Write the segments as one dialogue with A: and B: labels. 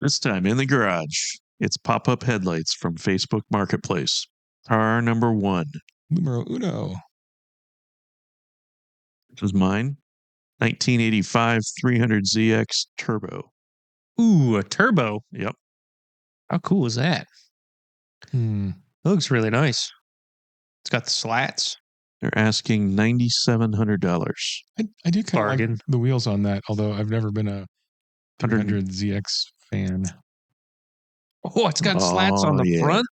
A: This time in the garage, it's pop-up headlights from Facebook Marketplace. Car number 1.
B: Numero uno.
A: This is mine. 1985 300ZX Turbo.
C: Ooh, a turbo.
A: Yep.
C: How cool is that?
B: Hmm.
C: It looks really nice. It's got the slats.
A: They're asking $9,700.
B: I do kind of
C: Bargain.
B: like the wheels on that, although I've never been a
A: 100
B: 300ZX fan.
C: Oh, it's got slats on the
A: yeah.
C: front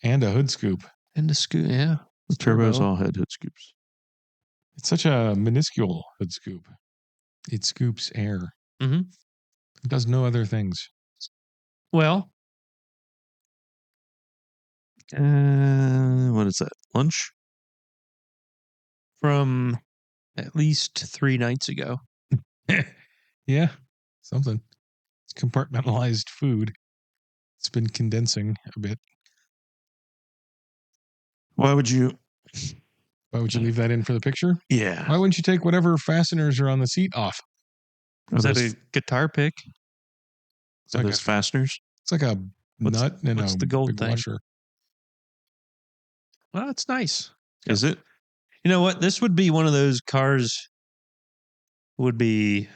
B: And a hood scoop.
C: and the scoop. Yeah,
A: The turbos
C: turbo.
A: all had hood scoops.
B: It's such a minuscule hood scoop. It scoops air.
C: Mhm.
B: It does no other things.
C: Well,
A: What is that? Lunch?
C: from at least 3 nights ago.
B: Yeah, something. It's compartmentalized food. It's been condensing a bit.
A: Why would you?
B: Why would you leave that in for the picture?
A: Yeah.
B: Why wouldn't you take whatever fasteners are on the seat off?
C: Is that
A: those,
C: a guitar pick?
B: It's like,
A: those fasteners?
B: it's like a nut and
C: what's
B: a
C: the gold
B: big
C: thing?
B: washer.
C: Well, it's nice.
A: Is it?
C: You know what? This would be one of those cars. Would be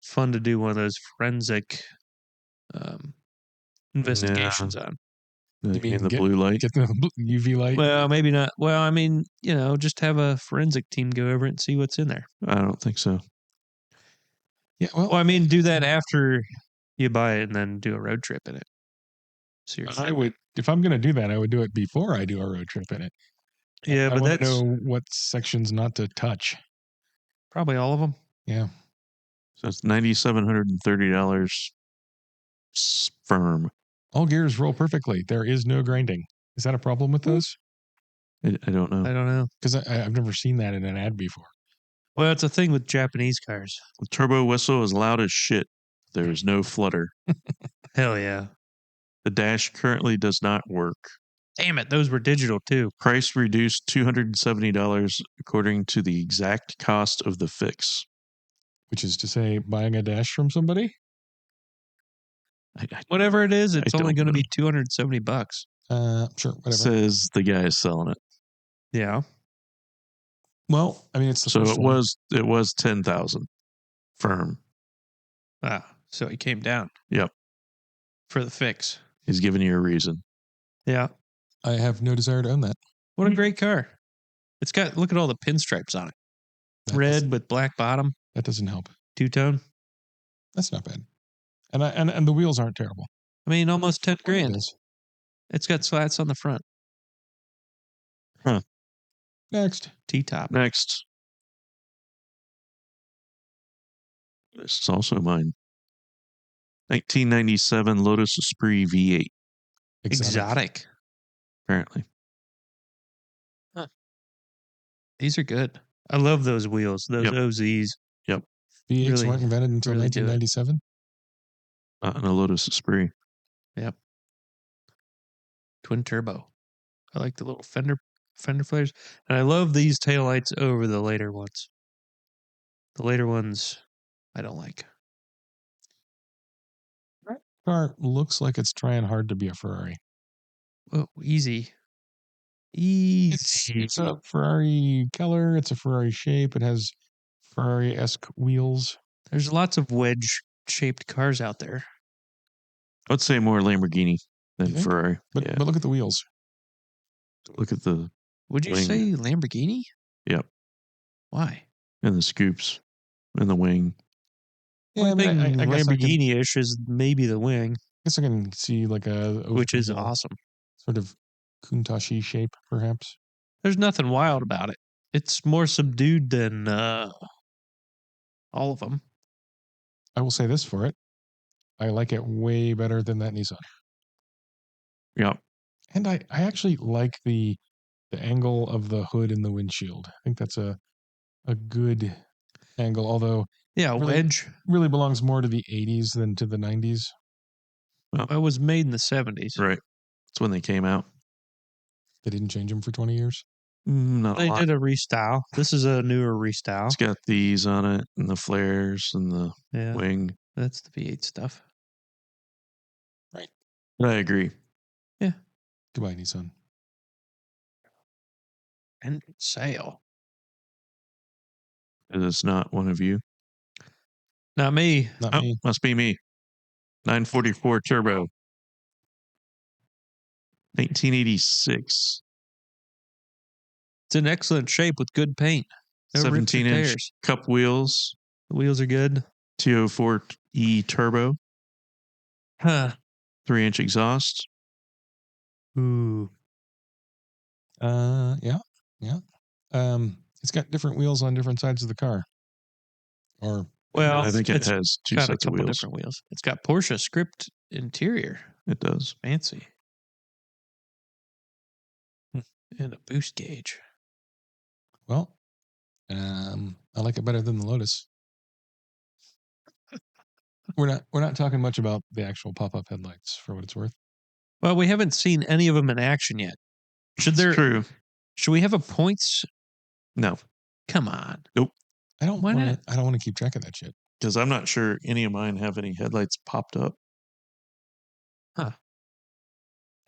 C: fun to do one of those forensic investigations on.
B: You mean
A: In the
B: get-
A: blue light?
B: Get the UV light.
C: Well, maybe not. Well, I mean, just have a forensic team go over it and see what's in there.
A: I don't think so.
B: Yeah, well,
C: Well, I mean, do that after you buy it and then do a road trip in it. Seriously.
B: I would, if I'm going to do that, I would do it before I do a road trip in it.
C: Yeah,
B: I
C: but
B: want to
C: that's
B: know what sections not to touch.
C: probably all of them.
B: Yeah.
A: So it's $9,730 firm.
B: All gears roll perfectly. There is no grinding. Is that a problem with those?
A: I don't know.
C: I don't know.
B: Because I've never seen that in an ad before.
C: Well, it's a thing with Japanese cars.
A: The turbo whistle is loud as shit. There is no flutter.
C: Hell yeah.
A: The dash currently does not work.
C: Damn it. Those were digital too.
A: Price reduced $270 according to the exact cost of the fix.
B: Which is to say, buying a dash from somebody?
C: Whatever it is, it's
A: I
C: only
A: don't
C: going to
A: know.
C: be $270.
B: Sure, whatever.
A: Says the guy is selling it.
C: Yeah.
B: Well, I mean, it's the
A: So
B: first
A: it
B: one.
A: was 10,000 firm.
C: So he came down.
A: Yep.
C: For the fix.
A: He's giving you a reason.
C: Yeah.
B: I have no desire to own that.
C: What a great car. It's got, look at all the pinstripes on it.
B: That
C: Red
B: doesn't-
C: with black bottom,
B: That doesn't help.
C: two-tone.
B: That's not bad. And the wheels aren't terrible.
C: I mean, almost 10 grand.
B: It is.
C: It's got slats on the front.
B: Next.
C: T-top.
A: Next. This is also mine. 1997 Lotus Esprit V8,
C: Exotic.
A: apparently.
C: These are good. I love those wheels, those
A: Yep.
C: OZs.
B: V8s
C: Really-
B: weren't invented until
C: really do it.
B: 1997.
A: Not in a Lotus Esprit.
C: Twin turbo. I like the little fender flares. And I love these taillights over the later ones. The later ones, I don't like.
B: Car looks like it's trying hard to be a Ferrari.
C: Oh, easy.
B: It's a Ferrari color. It's a Ferrari shape. It has Ferrari-esque wheels.
C: There's lots of wedge-shaped cars out there.
A: I'd say more Lamborghini than
B: You think?
A: Ferrari.
B: But
A: Yeah.
B: but look at the wheels.
A: Look at the
C: Would you
A: Wing.
C: say Lamborghini?
A: Yep.
C: Why?
A: and the scoops and the wing.
B: Yeah, I
C: Only
B: mean,
C: thing
B: I guess
C: Lamborghini-ish is maybe the wing,
B: I can see like a
C: which is
B: overall
C: awesome.
B: sort of Countach shape, perhaps.
C: There's nothing wild about it. It's more subdued than all of them.
B: I will say this for it. I like it way better than that Nissan.
A: Yeah.
B: And I actually like the angle of the hood and the windshield. I think that's a good angle, although
C: Yeah,
B: Really?
C: wedge.
B: really belongs more to the 80s than to the 90s.
C: It was made in the 70s.
A: Right. That's when they came out.
B: They didn't change them for 20 years.
A: Not a
C: They
A: lot.
C: did a restyle. This is a newer restyle.
A: It's got these on it and the flares and the
C: Yeah,
A: wing.
C: that's the V8 stuff.
A: I agree.
B: Goodbye, Nissan.
C: And sale.
A: It's not one of you.
C: Not me.
B: Not
A: Oh,
B: me.
A: must be me. 944 Turbo. 1986.
C: It's in excellent shape with good paint. No rips or
A: 17-inch
C: tears.
A: cup wheels.
C: The wheels are good.
A: T04E Turbo.
C: Huh.
A: 3-inch exhaust.
C: Ooh.
B: Yeah. It's got different wheels on different sides of the car. Or
C: Well,
A: I think it
C: it's
A: has two
C: got a
A: sets of
C: couple
A: wheels.
C: different wheels. It's got Porsche script interior.
A: It does.
C: Fancy. And a boost gauge.
B: well, I like it better than the Lotus. We're not talking much about the actual pop-up headlights for what it's worth.
C: Well, we haven't seen any of them in action yet.
A: It's true.
C: Should we have a points?
A: No,
C: Come on.
B: I don't
C: Why
B: want
C: not?
B: to. I don't want to keep track of that shit.
A: because I'm not sure any of mine have any headlights popped up.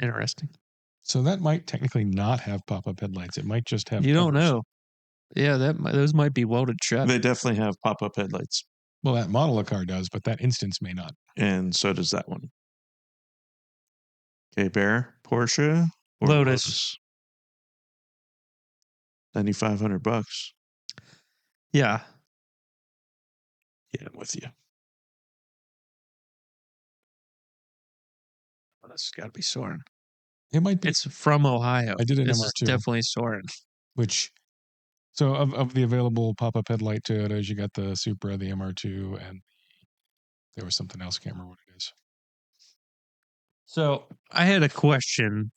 C: Interesting.
B: So that might technically not have pop-up headlights. It might just have.
C: You don't
B: covers.
C: know. Yeah, those might be welded shut.
A: They definitely have pop-up headlights,
B: Well, that model of car does, but that instance may not.
A: and so does that one. Okay, Bear, Porsche, or
C: Lotus.
A: $9,500.
C: Yeah.
A: Yeah, I'm with you.
C: Well, that's got to be Soren.
B: It might be.
C: It's from Ohio.
B: I did an
C: This
B: MR2.
C: is definitely Soren.
B: Which, so of the available pop-up headlight Toyotas, you got the Supra, the MR2, and there was something else. I can't remember what it is.
C: So I had a question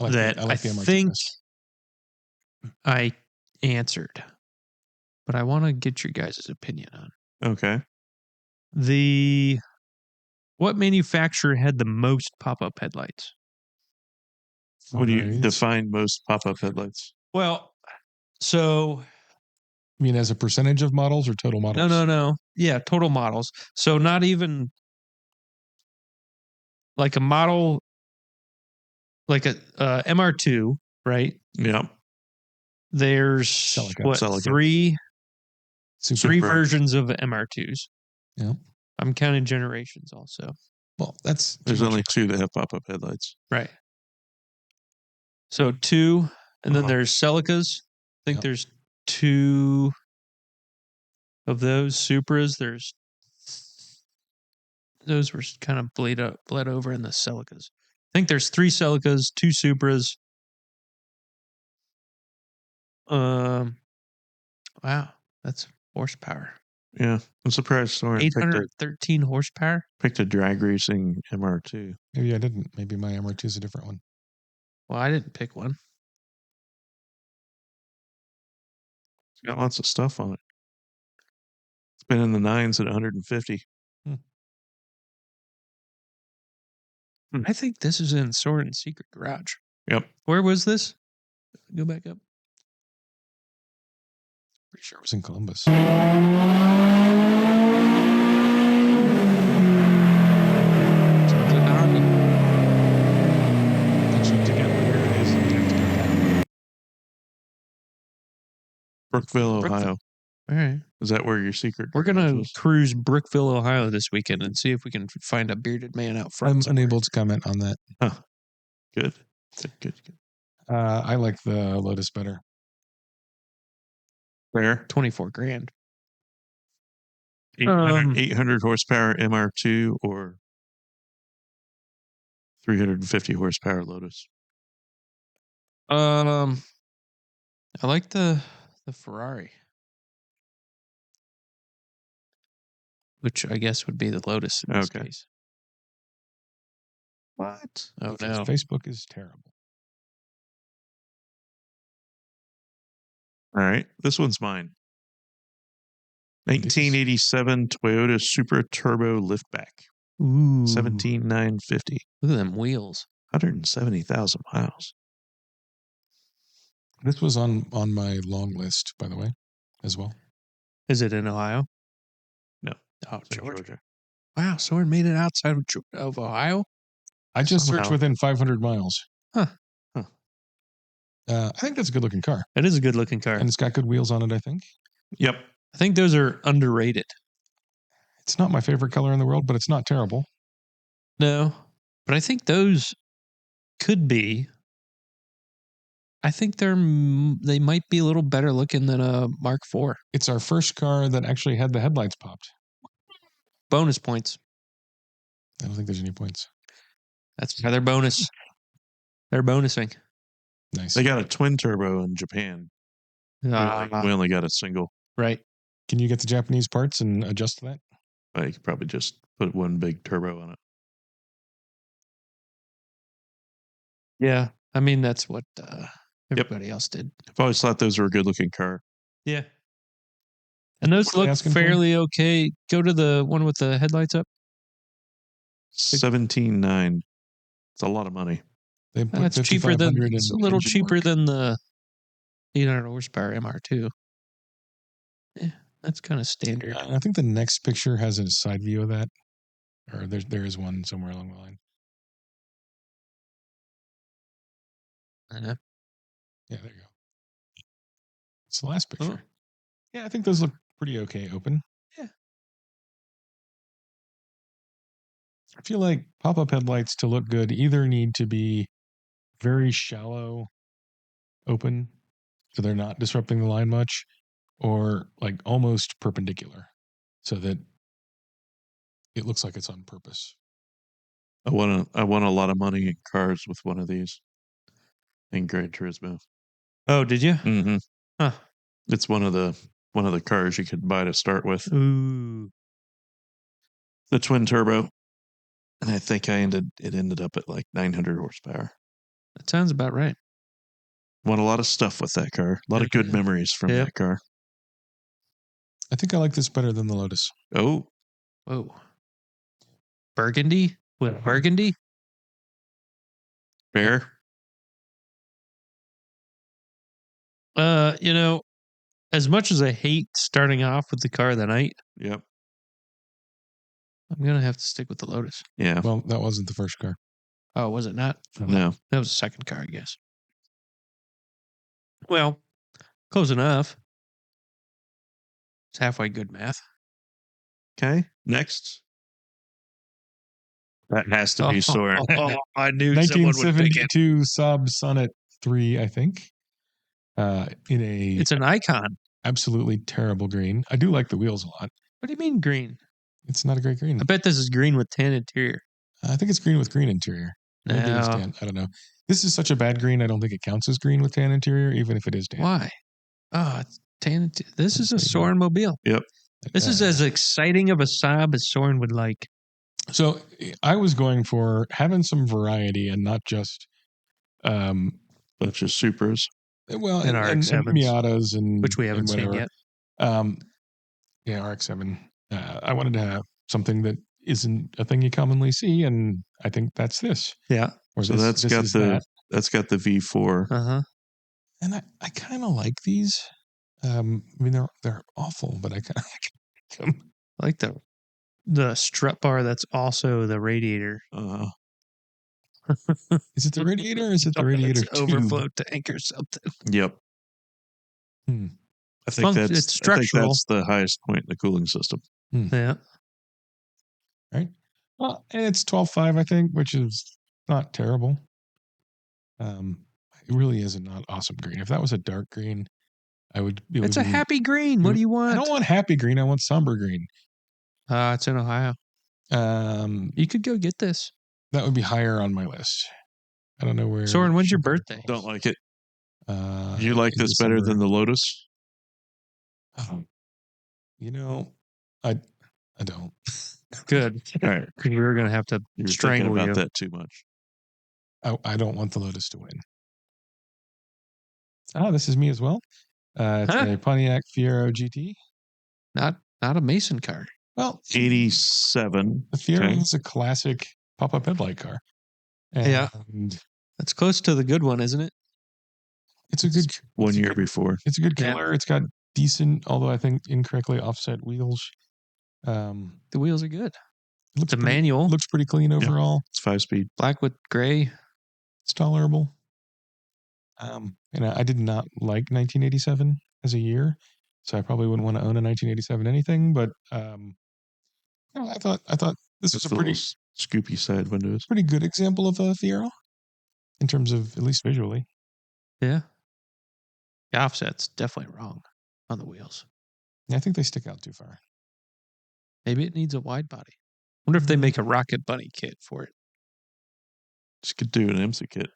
B: I like
C: that
B: I like the
C: I
B: MR2
C: think
B: best.
C: I answered, but I want to get your guys' opinion on
A: Okay.
C: what manufacturer had the most pop-up headlights?
A: What do you
B: Alright.
A: define most pop-up headlights?
C: Well, so
B: You mean as a percentage of models or total models?
C: no. Yeah, total models. So not even like a model, like a MR2, right?
A: Yeah.
C: There's
B: Celica.
C: what
A: Celica.
C: three
B: Supra.
C: versions of MR2s.
B: Yeah.
C: I'm counting generations also.
B: Well, that's
A: There's
B: too much.
A: only two that have pop-up headlights.
C: Right. So two, and then
A: Uh-huh.
C: there's Celicas. I think
B: Yep.
C: there's two of those Supras. Those were kind of bled over in the Celicas. I think there's three Celicas, two Supras. Wow, that's horsepower.
A: Yeah. I'm surprised Soren
C: 813 horsepower.
A: picked a drag racing MR2.
B: Maybe I didn't. Maybe my MR2 is a different one.
C: Well, I didn't pick one.
A: It's got lots of stuff on it. It's been in the nines at 150.
C: I think this is in Soren's secret garage.
A: Yep.
C: Where was this? Go back up.
B: Pretty sure it was in Columbus.
C: Sounds like a Honda.
B: Actually, to get where it is, you have to go down.
A: Brookville,
C: Brookville.
A: Ohio.
C: All right.
A: Is that where your secret
C: We're
A: garage
C: going to
A: was?
C: cruise Brookville, Ohio this weekend and see if we can find a bearded man out front.
B: I'm
C: somewhere.
B: unable to comment on that.
A: Good. Good.
B: I like the Lotus better.
A: There.
C: 24 grand.
A: 800 horsepower MR2 or 350 horsepower Lotus.
C: I like the Ferrari, which I guess would be the Lotus in this
A: Okay.
C: case. What? Oh
B: Because
C: no.
B: Facebook is terrible.
A: All right. This one's mine. 1987 Toyota Supra Turbo Liftback.
C: Ooh.
A: 17,950.
C: Look at them wheels.
A: 170,000 miles.
B: This was on my long list, by the way, as well.
C: Is it in Ohio?
A: No.
C: Oh,
A: It's in
C: Georgia. Wow, Soren made it outside of Ohio?
B: I just searched
C: Somehow.
B: within 500 miles.
C: Huh.
B: I think that's a good looking car,
C: It is a good looking car.
B: and it's got good wheels on it. I think
A: Yep.
C: I think those are underrated.
B: it's not my favorite color in the world, but it's not terrible.
C: No, but I think those could be. I think they might be a little better looking than a Mark IV.
B: It's our first car that actually had the headlights popped.
C: Bonus points.
B: I don't think there's any points.
C: That's another bonus. They're bonusing.
B: Nice.
A: They got a twin turbo in Japan. We only got a single.
C: Right.
B: Can you get the Japanese parts and adjust that?
A: I could probably just put one big turbo on it.
C: Yeah. I mean, that's what everybody else did.
A: I've always thought those were a good looking car.
C: Yeah. And those
B: What are they
C: look
B: asking for?
C: fairly okay. Go to the one with the headlights up.
A: 17.9. It's a lot of money.
B: They put
C: That's cheaper than
B: 5,500
C: it's a
B: in
C: little
B: engine
C: cheaper
B: work.
C: than the 800 horsepower MR2. Yeah, that's kind of standard.
B: I think the next picture has a side view of that, or there is one somewhere along the line.
C: Uh,
B: Yeah, there you go. It's the last picture.
C: Oh.
B: Yeah, I think those look pretty okay open.
C: Yeah.
B: I feel like pop-up headlights to look good either need to be very shallow open, so they're not disrupting the line much, or like almost perpendicular, so that it looks like it's on purpose.
A: I won a lot of money in cars with one of these in Gran Turismo.
C: Oh, did you?
A: Mm-hmm.
C: Huh.
A: It's one of the cars you could buy to start with.
C: Ooh.
A: The twin turbo. And I think it ended up at like 900 horsepower.
C: That sounds about right.
A: Won a lot of stuff with that car. A lot of good memories from
C: Yep.
A: that car.
B: I think I like this better than the Lotus.
A: Oh,
C: Whoa. Burgundy? With burgundy?
A: Bear.
C: As much as I hate starting off with the car of the night,
A: Yep.
C: I'm gonna have to stick with the Lotus.
A: Yeah.
B: Well, that wasn't the first car.
C: Oh, was it not?
A: No.
C: That was the second car, I guess. Well, close enough. It's halfway good math.
A: Okay. Next. That has to be Soren.
C: I knew someone would pick it.
B: 1972 Saab Sonnet 3, I think. In a
C: It's an icon.
B: absolutely terrible green. I do like the wheels a lot.
C: What do you mean green?
B: It's not a great green.
C: I bet this is green with tan interior.
B: I think it's green with green interior. Maybe it is
C: No.
B: tan. I don't know. This is such a bad green. I don't think it counts as green with tan interior, even if it is tan.
C: Why? Oh, it's tan. This is a
B: There you go.
C: Soren mobile.
A: Yep.
C: This is as exciting of a Saab as Soren would like.
B: So I was going for having some variety and not just,
A: Bunch of Supras.
B: well,
C: And
B: and
C: RX-7s,
B: Miatas and
C: which we haven't
B: and
C: seen
B: whatever.
C: yet.
B: Yeah, RX-7. I wanted to have something that isn't a thing you commonly see, and I think that's this.
C: Yeah.
B: Or
A: So
B: this,
A: that's
B: this
A: got
B: is
A: the
B: that.
A: that's got the V4.
C: Uh-huh.
B: And I kind of like these. I mean, they're awful, but I kind of like them.
C: I like the strut bar that's also the radiator.
B: Is it the radiator or is it the radiator
C: It's
B: tube?
C: overflow tank or something.
A: Yep.
B: Hmm.
A: I think
C: It's
A: I think
C: structural.
A: that's the highest point in the cooling system.
C: Yeah.
B: Right. Well, and it's 12.5, I think, which is not terrible. It really is a not awesome green. If that was a dark green, I would.
C: It's a happy green. What do you want?
B: I don't want happy green. I want somber green.
C: It's in Ohio. You could go get this.
B: That would be higher on my list. I don't know where.
C: Soren, when's your birthday?
A: Don't like it.
B: Uh,
A: You like
B: in
A: this better
B: December.
A: than the Lotus?
B: You know, I don't.
C: Good.
A: All right.
C: Because we were going to have to
A: You're thinking
C: strangle
A: about
C: you.
A: that too much.
B: I don't want the Lotus to win. This is me as well. It's a Pontiac Fiero GT.
C: Not a Mason car.
B: Well,
A: 87.
B: the Fiero
A: Okay.
B: is a classic pop-up headlight car.
C: Yeah.
B: And
C: That's close to the good one, isn't it?
B: it's a good
A: 1 year before.
B: It's a good
C: Yeah.
B: killer. It's got decent, although I think incorrectly offset wheels.
C: The wheels are good.
B: It looks
C: It's a manual.
B: Looks pretty clean overall.
A: It's 5-speed.
C: Black with gray.
B: It's tolerable. And I did not like 1987 as a year, so I probably wouldn't want to own a 1987 anything. But I thought this was
A: It's
B: a
A: the
B: pretty
A: little scoopy side windows.
B: pretty good example of a Fiero in terms of at least visually.
C: Yeah. The offset's definitely wrong on the wheels.
B: Yeah, I think they stick out too far.
C: Maybe it needs a wide body. Wonder if they make a Rocket Bunny kit for it.
A: Just could do an IMSA kit.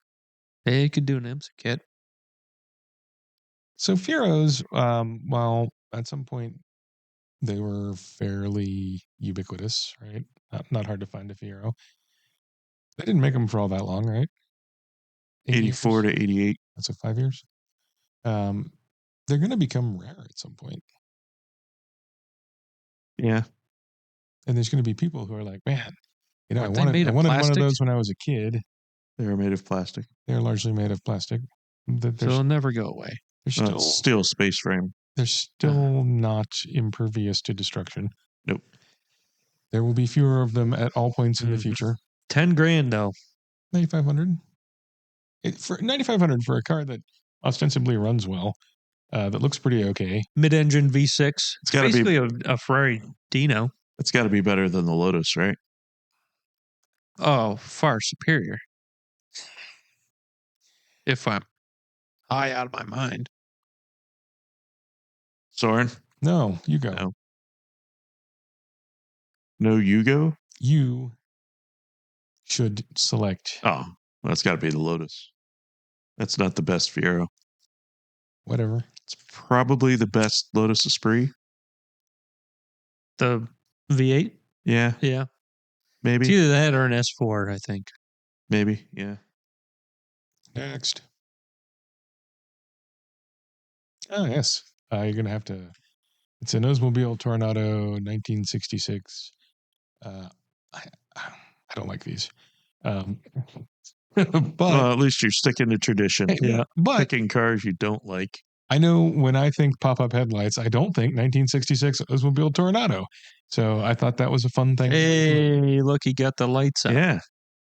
C: They could do an IMSA kit.
B: So Fieros, while at some point they were fairly ubiquitous, right? Not hard to find a Fiero. They didn't make them for all that long, right?
A: 84 to 88.
B: That's 5 years. They're going to become rare at some point.
A: Yeah.
B: And there's going to be people who are like, man, I
C: Weren't they
B: wanted
C: made of
B: one of
C: plastic?
B: those when I was a kid.
A: They were made of plastic.
B: They're largely made of plastic.
C: So they'll never go away.
B: They're
A: Steel space frame.
B: they're still not impervious to destruction.
A: Nope.
B: There will be fewer of them at all points in the
C: Mhm.
B: future.
C: $10,000 though.
B: 9,500. For 9,500 for a car that ostensibly runs well, that looks pretty okay.
C: Mid-engine V6. It's
A: gotta be-
C: basically a Ferrari Dino.
A: It's got to be better than the Lotus, right?
C: Oh, far superior. If I'm high out of my mind.
A: Soren?
B: No, you go.
A: No. No Yugo?
B: You should select
A: Oh, well, that's got to be the Lotus. That's not the best Fiero.
B: whatever.
A: It's probably the best Lotus Esprit.
C: The V8?
A: Yeah,
C: Yeah. It's
A: maybe.
C: either that or an S4, I think.
A: Maybe, yeah.
B: Next. Oh, yes. You're going to have to. It's an Oldsmobile Tornado 1966. I don't like these. But
A: Well, at least you're sticking to tradition.
C: Yeah.
B: but
A: Picking cars you don't like.
B: I know when I think pop-up headlights, I don't think 1966 Oldsmobile Tornado. So I thought that was a fun thing.
C: Hey, look, he got the lights out.
A: Yeah.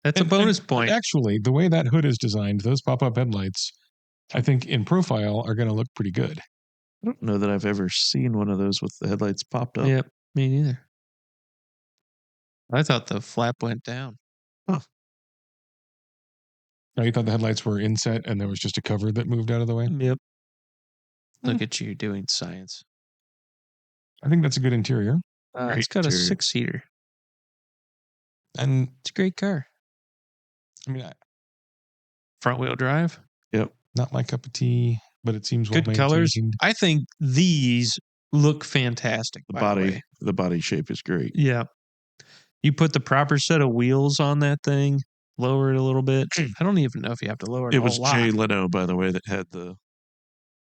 C: That's a bonus
B: But
C: point.
B: actually, the way that hood is designed, those pop-up headlights, I think in profile are going to look pretty good.
A: I don't know that I've ever seen one of those with the headlights popped up.
C: Yep, me neither. I thought the flap went down.
B: Oh, you thought the headlights were inset and there was just a cover that moved out of the way?
C: Yep. Look at you doing science.
B: I think that's a good interior.
A: Great
C: It's got a
A: interior.
C: 6-seater.
B: And
C: It's a great car.
B: I mean,
C: Front wheel drive.
B: not my cup of tea, but it seems well
C: Good colors.
B: maintained.
C: I think these look fantastic.
A: The
C: by
A: body,
C: way.
A: the body shape is great.
C: Yeah. You put the proper set of wheels on that thing, lower it a little bit. I don't even know if you have to lower it
A: It
C: a
A: was
C: lot.
A: Jay Leno, by the way, that had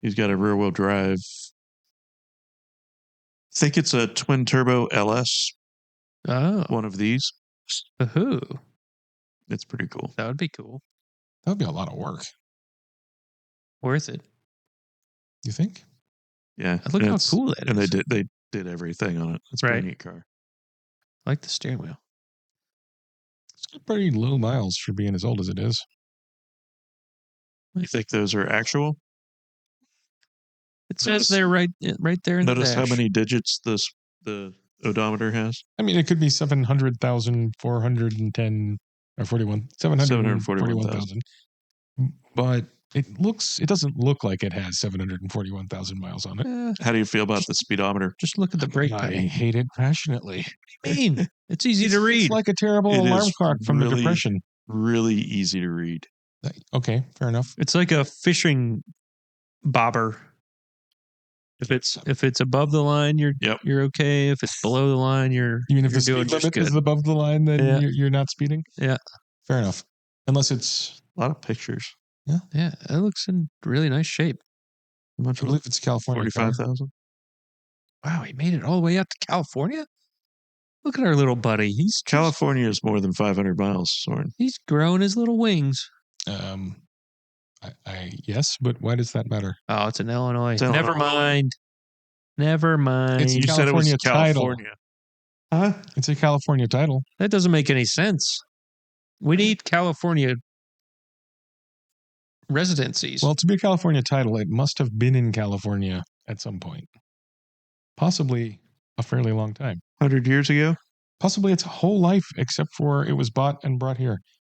A: he's got a rear wheel drive. I think it's a twin turbo LS,
C: Oh.
A: one of these.
C: Ooh,
A: It's pretty cool.
C: that would be cool.
B: That would be a lot of work.
C: Worth it.
B: You think?
A: Yeah.
C: Look
A: and
C: how
A: it's-
C: cool that is.
A: And they did everything on it. It's a
C: Right.
A: pretty neat car.
C: I like the steering wheel.
B: It's got pretty low miles for being as old as it is.
A: You think those are actual?
C: It
A: Notice-
C: says there right there in
A: Notice
C: the
A: how
C: dash.
A: many digits the odometer has?
B: I mean, it could be 700,410 or 741,000. But it doesn't look like it has 741,000 miles on it.
A: How do you feel about the speedometer?
C: Just look at the brake
B: I
C: pedal.
B: hate it passionately.
C: I mean, it's easy to read.
B: It's like a terrible
A: It
B: alarm
A: is
B: clock from the
A: really-
B: Depression.
A: Really easy to read.
B: Okay, fair enough.
C: It's like a fishing bobber. If it's above the line, you're okay. If it's below the line, you're
B: Even if
C: you're
B: the
C: doing
B: speed
C: just
B: limit
C: good.
B: is above the line, then
C: Yeah.
B: you're not speeding?
C: Yeah.
B: Fair enough. Unless it's,
A: A lot of pictures.
C: Yeah, it looks in really nice shape.
A: How much
B: I believe it's a California car.
A: 45,000?
C: Wow, he made it all the way out to California. Look at our little buddy.
A: California is more than 500 miles, Soren.
C: He's growing his little wings.
B: Yes, but why does that matter?
C: Oh, it's in Illinois.
A: It's
C: Never
A: Illinois.
C: mind. Never mind.
B: It's
A: You said it was
B: California title.
A: California. Huh?
B: It's a California title.
C: That doesn't make any sense. We need California residencies.
B: Well, to be a California title, it must have been in California at some point. Possibly a fairly long time.
A: 100 years ago?
B: Possibly its whole life, except for it was bought and brought here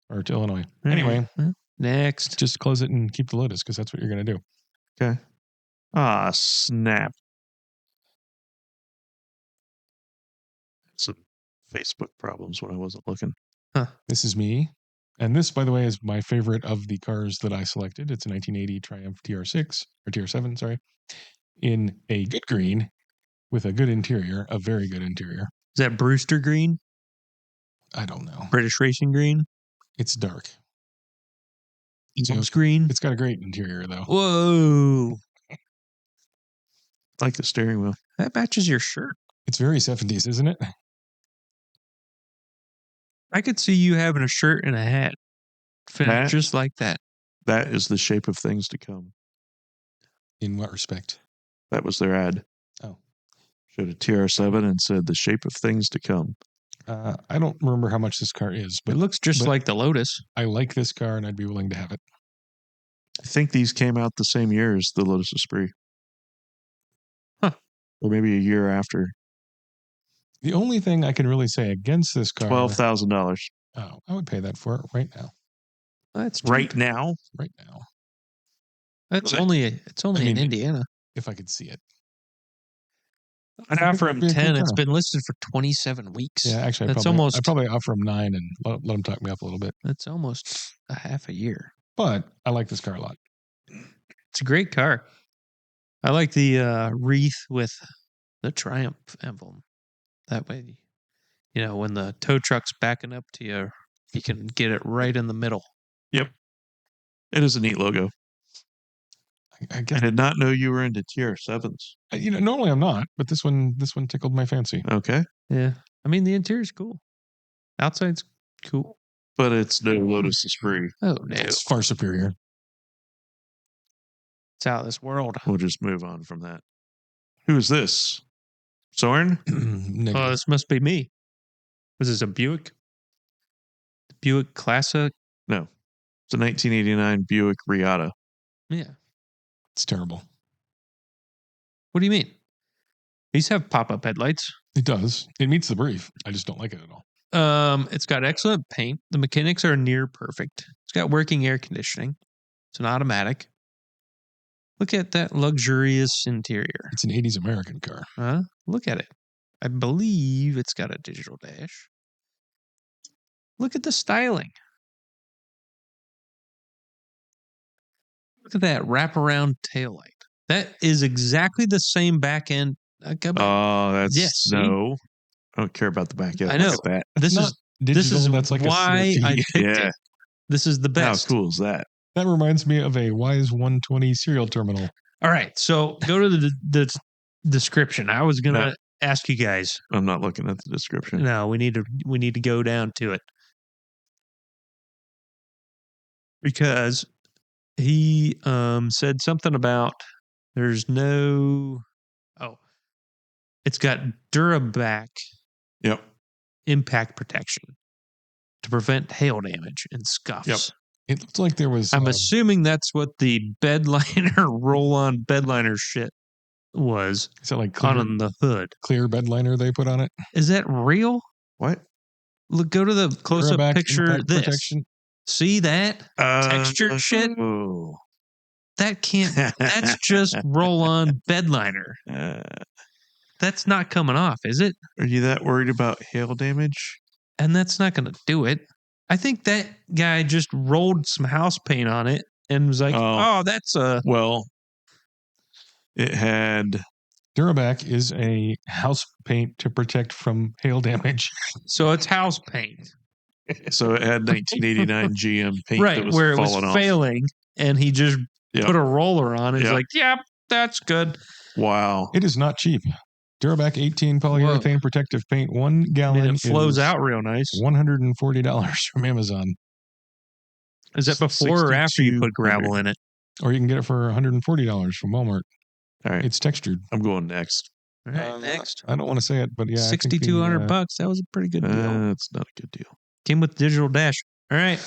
B: or to Illinois. Anyway,
C: next.
B: just close it and keep the Lotus because that's what you're going to do.
A: Okay. Ah, snap. Some Facebook problems when I wasn't looking.
B: This is me. And this, by the way, is my favorite of the cars that I selected. It's a 1980 Triumph TR6 or TR7, sorry, in a good green with a good interior, a very good interior.
C: Is that Brewster green?
B: I don't know.
C: British Racing green?
B: It's dark.
C: James green?
B: It's got a great interior, though.
C: Whoa.
A: Like the steering wheel.
C: That matches your shirt.
B: It's very 70s, isn't it?
C: I could see you having a shirt and a hat.
A: That-
C: Just like that.
A: That is the shape of things to come.
B: In what respect?
A: That was their ad.
B: Oh.
A: Showed a TR7 and said the shape of things to come.
B: I don't remember how much this car is,
C: But
B: but
C: it looks just
B: but-
C: like the Lotus.
B: I like this car and I'd be willing to have it.
A: I think these came out the same year as the Lotus Esprit.
C: Huh.
A: Or maybe a year after.
B: The only thing I can really say against this car,
A: $12,000.
B: oh, I would pay that for it right now.
C: That's cheap.
A: Right now?
B: Right now,
C: That's
A: Well,
C: only it's only
B: I mean,
C: in Indiana.
B: if I could see it.
C: I'd offer him
B: It'd be a cool
C: 10. It's
B: car.
C: been listed for 27 weeks.
B: Yeah, actually,
C: That's
B: I'd probably offer him 9 and let him talk me up a little bit.
C: That's almost a half a year.
B: But I like this car a lot.
C: It's a great car. I like the wreath with the Triumph emblem. That way, you know, when the tow truck's backing up to you, you can get it right in the middle.
A: It is a neat logo.
B: I
A: I
B: guess
A: did not know you were into TR7s.
B: normally I'm not, but this one tickled my fancy.
A: Okay.
C: Yeah. I mean, the interior's cool. Outside's cool.
A: But it's no Lotus Esprit.
C: Oh, no.
B: It's far superior.
C: It's out of this world.
A: We'll just move on from that. Who is this? Soren?
B: Negative.
C: Oh, this must be me. Was this a Buick? Buick Classic?
A: No. It's a 1989 Buick Riata.
C: Yeah.
B: It's terrible.
C: What do you mean? These have pop-up headlights.
B: It does. It meets the brief. I just don't like it at all.
C: It's got excellent paint. The mechanics are near perfect. It's got working air conditioning. It's an automatic. Look at that luxurious interior.
B: It's an 80s American car.
C: Huh? Look at it. I believe it's got a digital dash. Look at the styling. Look at that wraparound taillight. That is exactly the same back end.
A: Oh, that's
C: Yes, see?
A: no. I don't care about the back end.
C: I know.
A: Look at
C: This
B: Not
C: is
B: digital,
C: is
B: that's like
C: why
B: a CRT.
C: I picked
A: Yeah.
C: it. This is the
A: How
C: best.
A: cool is that?
B: That reminds me of a Wise 120 serial terminal.
C: All right, so go to the description. I was gonna
A: No.
C: ask you guys.
A: I'm not looking at the description.
C: No, we need to go down to it because he said something about there's no. Oh, it's got Duraback
A: Yep.
C: impact protection to prevent hail damage and scuffs.
A: Yep.
B: It looked like there was.
C: I'm assuming that's what the bedliner roll-on bedliner shit was
B: is that like clear,
C: on the hood.
B: clear bed liner they put on it?
C: Is that real?
A: What?
C: Look, go to the close-up
B: Duraback
C: picture.
B: impact
C: This.
B: protection.
C: See that? Textured shit?
A: Oh.
C: That can't. That's just roll-on bedliner. That's not coming off, is it?
A: Are you that worried about hail damage?
C: And that's not going to do it. I think that guy just rolled some house paint on it and was like,
A: Oh.
C: "Oh, that's a."
A: Well, it had
B: Duraback is a house paint to protect from hail damage.
C: So it's house paint,
A: 1989 GM paint that
C: right?
A: was
C: Where it was
A: falling off.
C: failing, and he just
A: Yep.
C: put a roller on. And he's
A: Yep.
C: like, "Yep, that's good."
A: Wow.
B: It is not cheap. Duraback 18 polyurethane protective paint, 1
C: I
B: gallon.
C: mean, it flows
B: is
C: out real nice.
B: $140 from Amazon,
C: Is that before or after you put
A: 6,200.
C: gravel in it?
B: or you can get it for $140 from Walmart.
A: All right.
B: It's textured.
A: I'm going next.
C: All right, next.
B: I don't want to say it, but yeah, I think the,
C: $6,200. That was a pretty good deal.
A: It's not a good deal.
C: Came with digital dash. All right.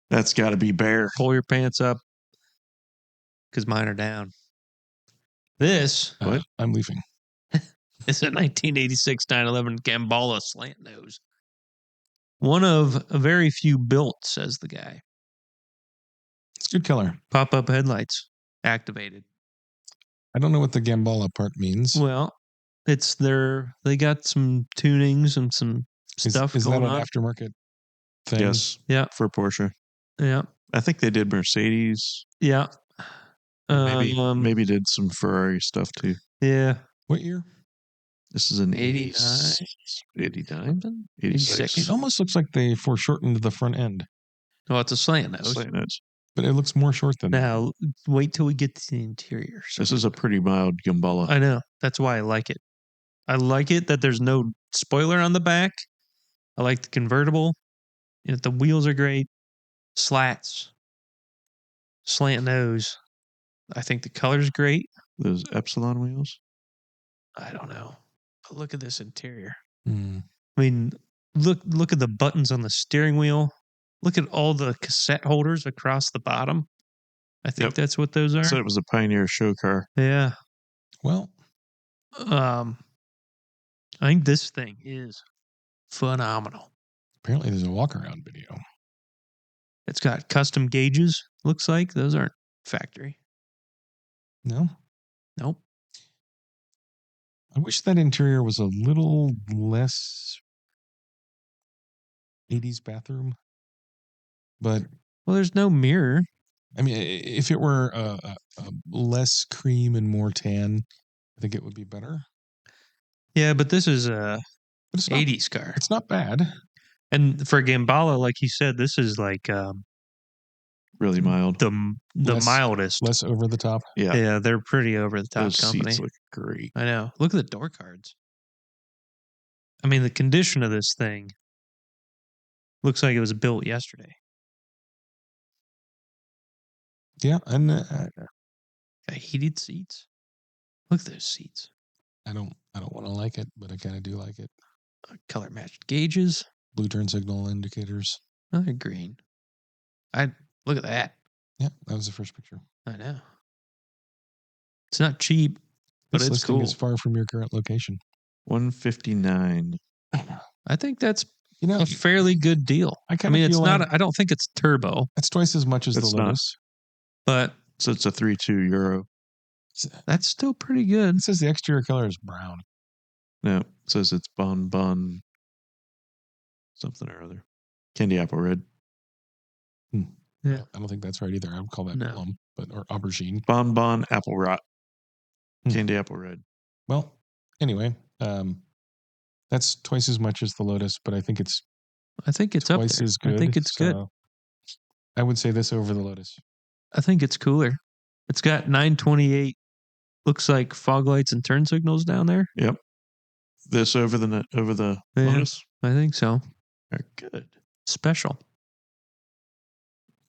A: That's got to be Bear.
C: Pull your pants up because mine are down. This
A: What?
B: I'm leaving.
C: is a 1986 911 Gambala slant nose. One of a very few built, says the guy.
B: It's a good color.
C: Pop-up headlights activated.
B: I don't know what the Gambala part means.
C: Well, it's they got some tunings and some stuff
B: is
C: going
B: that an
C: on.
B: aftermarket thing?
A: Yes.
C: Yeah.
A: For Porsche.
C: Yeah.
A: I think they did Mercedes.
C: Yeah.
A: Maybe did some Ferrari stuff too.
C: Yeah.
B: What year?
A: This is an
C: 89?
A: 89?
C: 86.
B: It almost looks like they foreshortened the front end,
C: Well, it's a slant nose.
A: Slant nose.
B: but it looks more short than that.
C: Now, wait till we get to the interior.
A: This is a pretty mild Gambala.
C: I know. That's why I like it. I like it that there's no spoiler on the back. I like the convertible. You know, the wheels are great. Slats. Slant nose. I think the color's great.
A: Those Epsilon wheels.
C: I don't know. But look at this interior.
B: Hmm.
C: I mean, look at the buttons on the steering wheel. Look at all the cassette holders across the bottom. I think
A: Yep.
C: that's what those are.
A: Said it was a Pioneer show car.
C: Yeah.
B: Well,
C: I think this thing is phenomenal.
B: apparently there's a walk around video.
C: It's got custom gauges, looks like. Those aren't factory.
B: No?
C: Nope.
B: I wish that interior was a little less 80s bathroom. But
C: Well, there's no mirror.
B: I mean, if it were a less cream and more tan, I think it would be better.
C: Yeah, but this is a
B: But it's not,
C: 80s car.
B: it's not bad.
C: And for Gambala, like you said, this is like
A: Really mild.
C: the
B: Less-
C: mildest.
B: Less over the top.
A: Yeah.
C: Yeah, they're pretty over the top
A: Those
C: company.
A: seats look great.
C: I know. Look at the door cards. I mean, the condition of this thing looks like it was built yesterday.
B: Yeah, and
C: Got heated seats. Look at those seats.
B: I don't want to like it, but I kind of do like it.
C: Color matched gauges.
B: Blue turn signal indicators.
C: Oh, they're green. I look at that.
B: Yeah, that was the first picture.
C: I know. It's not cheap, but
B: This
C: it's
B: listing
C: cool.
B: is far from your current location.
A: 159.
C: I think that's
B: You know,
C: a fairly good deal.
B: I
C: I
B: kind of
C: mean,
B: feel
C: it's not.
B: like
C: I don't think it's turbo,
B: it's twice as much as
A: It's
B: the
A: not.
B: Lotus.
C: but
A: So it's a 3.2 Euro.
C: that's still pretty good.
B: It says the exterior color is brown.
A: No, it says it's Bon something or other. Candy apple red.
C: Yeah.
B: I don't think that's right either. I would call that
C: No.
B: plum, or aubergine.
A: Bon apple rot.
B: Hmm.
A: Candy apple red.
B: Well, anyway, that's twice as much as the Lotus, but I think it's
C: I think it's up
B: twice
C: there.
B: as good.
C: I think it's good.
B: so I would say this over the Lotus.
C: I think it's cooler. It's got 928. Looks like fog lights and turn signals down there.
A: This over the
C: Yeah.
A: Lotus.
C: I think so.
A: Very good.
C: Special.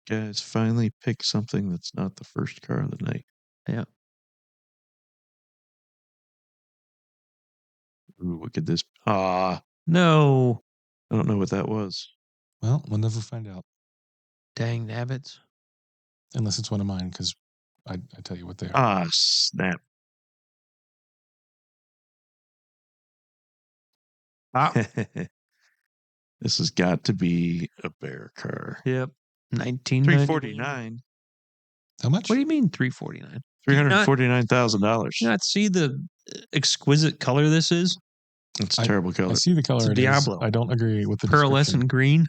A: Guys, finally pick something that's not the first car of the night.
C: Yeah.
A: Ooh, look at this. I
C: No.
A: don't know what that was.
B: Well, we'll never find out
C: Dang nabbits.
B: unless it's one of mine, because I tell you what they are.
A: Snap. This has got to be a Bear car.
C: Yep. 19.
A: 349.
B: How much?
C: What do you mean 349?
A: $349,000.
C: You not see the exquisite color this is?
A: It's a terrible
B: I
A: color.
B: see the color.
C: It's a
B: it is.
C: Diablo.
B: I don't agree with the description.
C: Pearlescent green.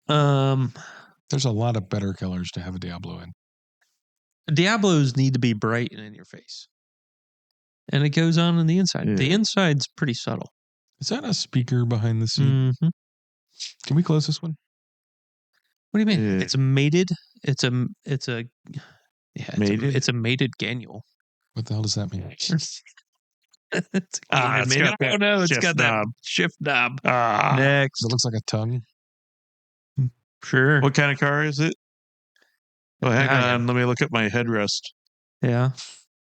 B: There's a lot of better colors to have a Diablo in.
C: Diablos need to be bright and in your face. And it goes on the inside.
A: Yeah.
C: The inside's pretty subtle.
B: Is that a speaker behind the seat?
C: Mm-hmm.
B: Can we close this one?
C: What do you mean?
A: Yeah.
C: It's a mated. It's a
A: Mated?
C: It's a mated Gannule.
B: What the hell does that mean?
C: It's
A: It's got that
C: no, it's
A: shift
C: got that
A: knob.
C: shift knob.
A: Ah.
C: Next,
B: It looks like a tongue.
C: sure.
A: What kind of car is it? Oh, hang
C: Italian.
A: on. Let me look at my headrest.
C: Yeah,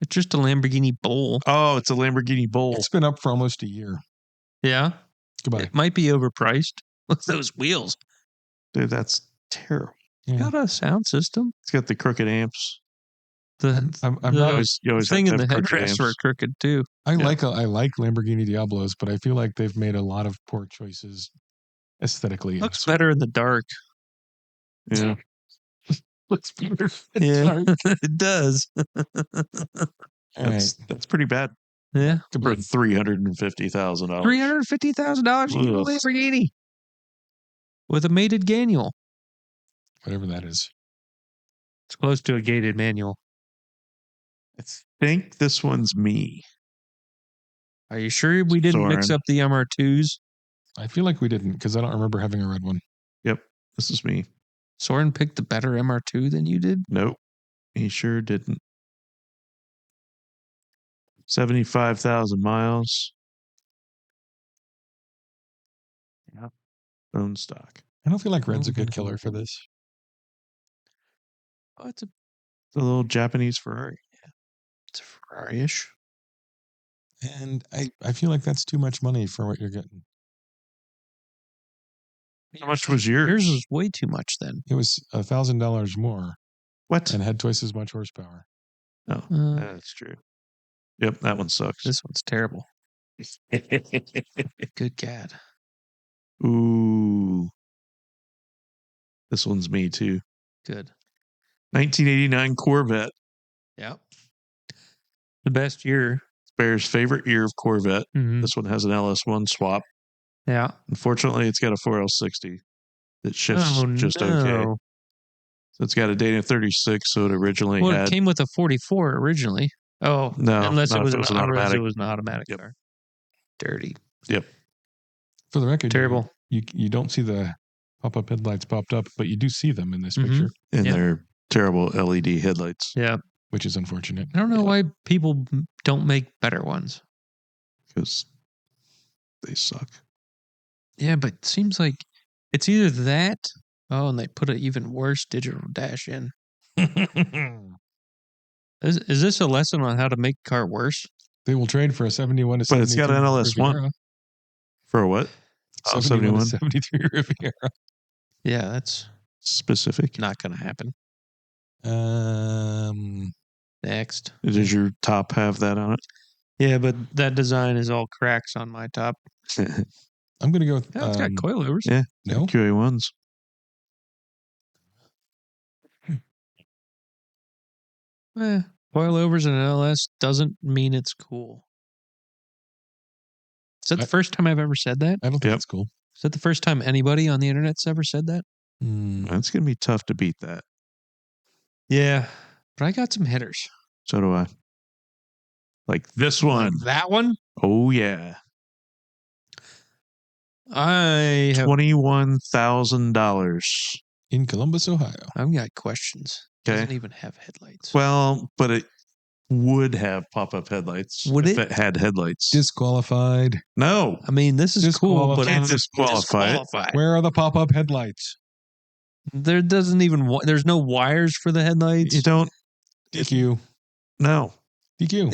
C: It's just a Lamborghini Bowl.
A: Oh, it's a Lamborghini Bowl.
B: It's been up for almost a year.
C: Yeah.
B: Goodbye.
C: It might be overpriced. Look at those wheels.
A: Dude, that's terrible.
B: Yeah.
C: Got a sound system.
A: It's got the crooked amps.
C: The,
B: I'm
C: the
B: not.
A: You always
C: thing
A: have
C: in
A: to
C: the
A: have crooked
C: headrests were
A: amps.
C: crooked too.
B: I
A: Yeah.
B: like Lamborghini Diablos, but I feel like they've made a lot of poor choices aesthetically.
C: Looks better in the dark.
A: Yeah.
B: Looks better.
C: Yeah, it does.
B: All right.
A: That's pretty bad
C: Yeah.
A: for $350,000.
C: $350,000
A: Ugh.
C: Lamborghini with a mated manual.
B: Whatever that is.
C: It's close to a gated manual.
A: I think this one's me.
C: Are you sure we didn't mix
A: Soren.
C: up the MR2s?
B: I feel like we didn't because I don't remember having a red one.
A: Yep, this is me.
C: Soren picked the better MR2 than you did?
A: Nope, he sure didn't. 75,000 miles.
C: Yeah.
A: Own stock.
B: I don't feel like red's a good killer for this.
C: Oh, it's a
A: little Japanese Ferrari.
C: Ferrari-ish.
B: And I feel like that's too much money for what you're getting.
A: How much was yours?
C: Yours was way too much then.
B: It was $1,000 more
A: What?
B: and had twice as much horsepower.
A: Oh, that's true. Yep, that one sucks.
C: This one's terrible. Good God.
A: Ooh. This one's me too.
C: Good.
A: 1989 Corvette.
C: Yep. The best year.
A: Bear's favorite year of Corvette.
C: Mm-hmm.
A: This one has an LS1 swap.
C: Yeah.
A: Unfortunately, it's got a 4L60 that shifts just okay. So it's got a dating of 36, so it originally
C: Well,
A: had.
C: it came with a 44 originally. Oh,
A: No,
C: unless
A: not
C: it was
A: if
C: an automatic. It was an automatic
A: Yep.
C: car. Dirty.
A: Yep.
B: For the record,
C: Terrible.
B: You don't see the pop-up headlights popped up, but you do see them in this
C: Mhm.
B: picture,
A: And
C: Yeah.
A: they're terrible LED headlights
C: Yeah.
B: which is unfortunate.
C: I don't know why people don't make better ones.
A: because they suck.
C: Yeah, but it seems like it's either that. Oh, and they put an even worse digital dash in. Is this a lesson on how to make a car worse?
B: They will trade for a 71 to
A: But
B: 73
A: it's got an LS1.
B: Riviera.
A: For what? Oh,
B: 71 to
A: 71
B: 73 Riviera.
C: Yeah, that's
A: specific.
C: not going to happen. Next.
A: Does your top have that on
C: Yeah, but that design is all cracks on my top.
A: it?
B: I'm going to go with
C: Yeah, it's got coilovers.
A: Yeah.
B: no.
A: QA1s.
C: Coilovers in an LS doesn't mean it's cool. Is that the first time I've ever said that?
B: I don't think
A: Yep.
B: that's cool.
C: Is that the first time anybody on the internet's ever said that?
A: It's going to be tough to beat that.
C: Yeah, but I got some hitters.
A: So do I. Like this one.
C: That one?
A: Oh, yeah.
C: I have.
A: $21,000.
B: In Columbus, Ohio.
C: I've got questions.
A: Okay.
C: Doesn't even have headlights.
A: Well, but it would have pop-up headlights.
C: Would
A: if
C: it?
A: it had headlights.
B: Disqualified.
A: No.
C: I mean, this is cool, but
A: Can't
C: it's
A: disqualify it.
C: disqualified.
B: Where are the pop-up headlights?
C: There doesn't even. There's no wires for the headlights.
A: You don't.
B: DQ.
A: No.
B: DQ.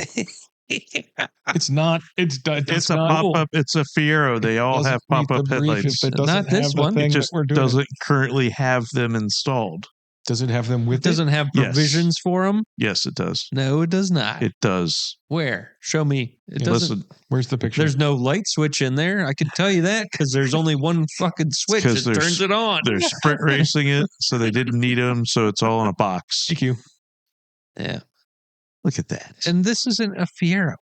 B: It's not. It's
A: It's a
B: not,
A: pop-up. It's a Fiero. They all
B: doesn't
A: have
B: meet
A: pop-up
B: the brief
A: headlights.
B: If it doesn't
C: Not this
B: have the
C: one.
B: thing
A: It
B: that
A: just
B: we're doing.
A: doesn't currently have them installed.
B: Does it have them with
C: It doesn't have
A: Yes.
C: provisions for them.
A: Yes, it does.
C: No, it does not.
A: It does.
C: Where? Show me. It
B: Yeah,
C: doesn't.
A: Listen,
B: Where's the picture?
C: There's no light switch in there. I can tell you that because there's only one fucking switch
A: 'cause
C: that turns it on.
A: they're sprint racing it, so they didn't need them, so it's all in a box.
B: DQ.
C: Yeah.
A: Look at that.
C: And this isn't a Fiero.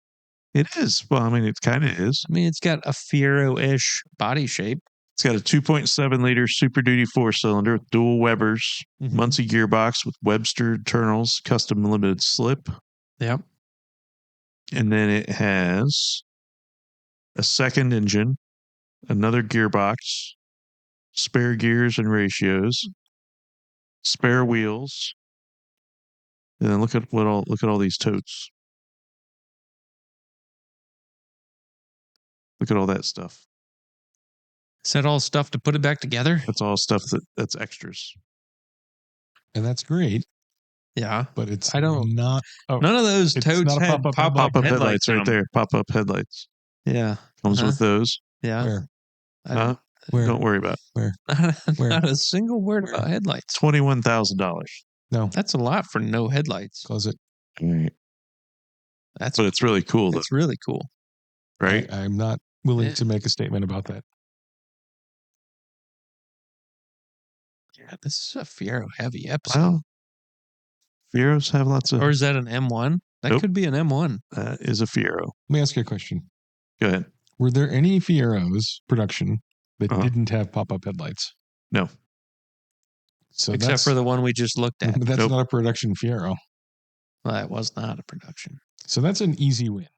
A: It is. Well, I mean, it kind of is.
C: I mean, it's got a Fiero-ish body shape.
A: It's got a 2.7 liter Super Duty 4-cylinder with dual Webers,
C: Mm-hmm.
A: Muncie gearbox with Webster internals, custom limited slip.
C: Yep.
A: And then it has a second engine, another gearbox, spare gears and ratios, spare wheels. And then look at all these totes. Look at all that stuff.
C: Is that all stuff to put it back together?
A: That's all stuff that's extras.
B: And that's great.
C: Yeah.
B: but it's
C: I don't-
B: not. Oh,
C: None of those
B: It's
C: totes
B: not a
C: had
B: pop-up
C: pop-up
A: Pop-up
C: headlights
A: headlights right
C: in 'em.
A: there. Pop-up headlights.
C: Yeah.
A: Comes
C: Uh-huh.
A: with those.
C: Yeah.
B: where?
A: Huh?
B: Where?
A: Don't worry about it.
B: Where?
C: Not a single word
B: Where?
C: about headlights.
A: $21,000.
B: No,
C: That's a lot for no headlights.
B: close it.
A: Right.
C: That's
A: But it's really cool, though,
C: it's really cool.
A: right?
B: I'm not willing
C: Yeah.
B: to make a statement about that.
C: Yeah, this is a Fiero heavy episode.
A: Well, Fieros have lots of.
C: Or is that an M1? That
A: Nope.
C: could be an M1.
A: That is a Fiero.
B: Let me ask you a question.
A: Go ahead.
B: Were there any Fieros production that
A: Uh-huh.
B: didn't have pop-up headlights?
A: No.
B: So
C: Except for the one we just looked at.
B: that's
A: Nope.
B: not a production Fiero.
C: Well, that was not a production.
B: So that's an easy win.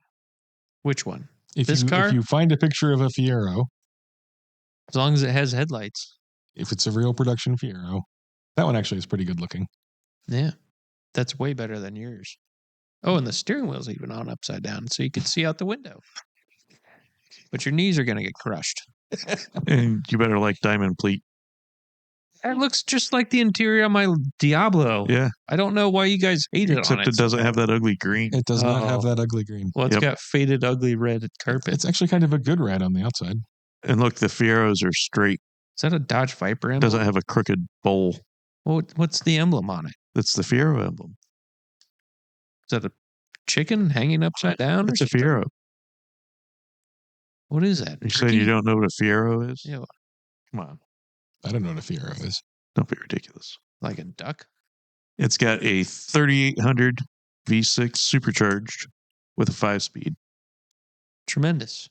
C: Which one?
B: If
C: This
B: you
C: car?
B: if you find a picture of a Fiero,
C: As long as it has headlights.
B: if it's a real production Fiero, that one actually is pretty good looking.
C: Yeah. That's way better than yours. Oh, and the steering wheel's even on upside down, so you can see out the window. But your knees are going to get crushed.
A: And you better like diamond pleat.
C: That looks just like the interior on my Diablo.
A: Yeah.
C: I don't know why you guys hated on
A: Except
C: it.
A: it doesn't have that ugly green.
B: It does not have
C: Oh.
B: that ugly green.
C: Well, it's
A: Yep.
C: got faded, ugly red carpet.
B: It's actually kind of a good red on the outside.
A: And look, the Fieros are straight.
C: Is that a Dodge Viper emblem?
A: Doesn't have a crooked bowl.
C: What's the emblem on it?
A: That's the Fiero emblem.
C: Is that a chicken hanging upside down?
A: It's
C: or
A: a
C: something?
A: Fiero.
C: What is that?
A: You said you
C: Turkey?
A: don't know what a Fiero is?
C: Yeah,
A: Come on.
B: I don't know what a Fiero is.
A: Don't be ridiculous.
C: like a duck?
A: It's got a 3800 V6 supercharged with a 5-speed.
C: Tremendous.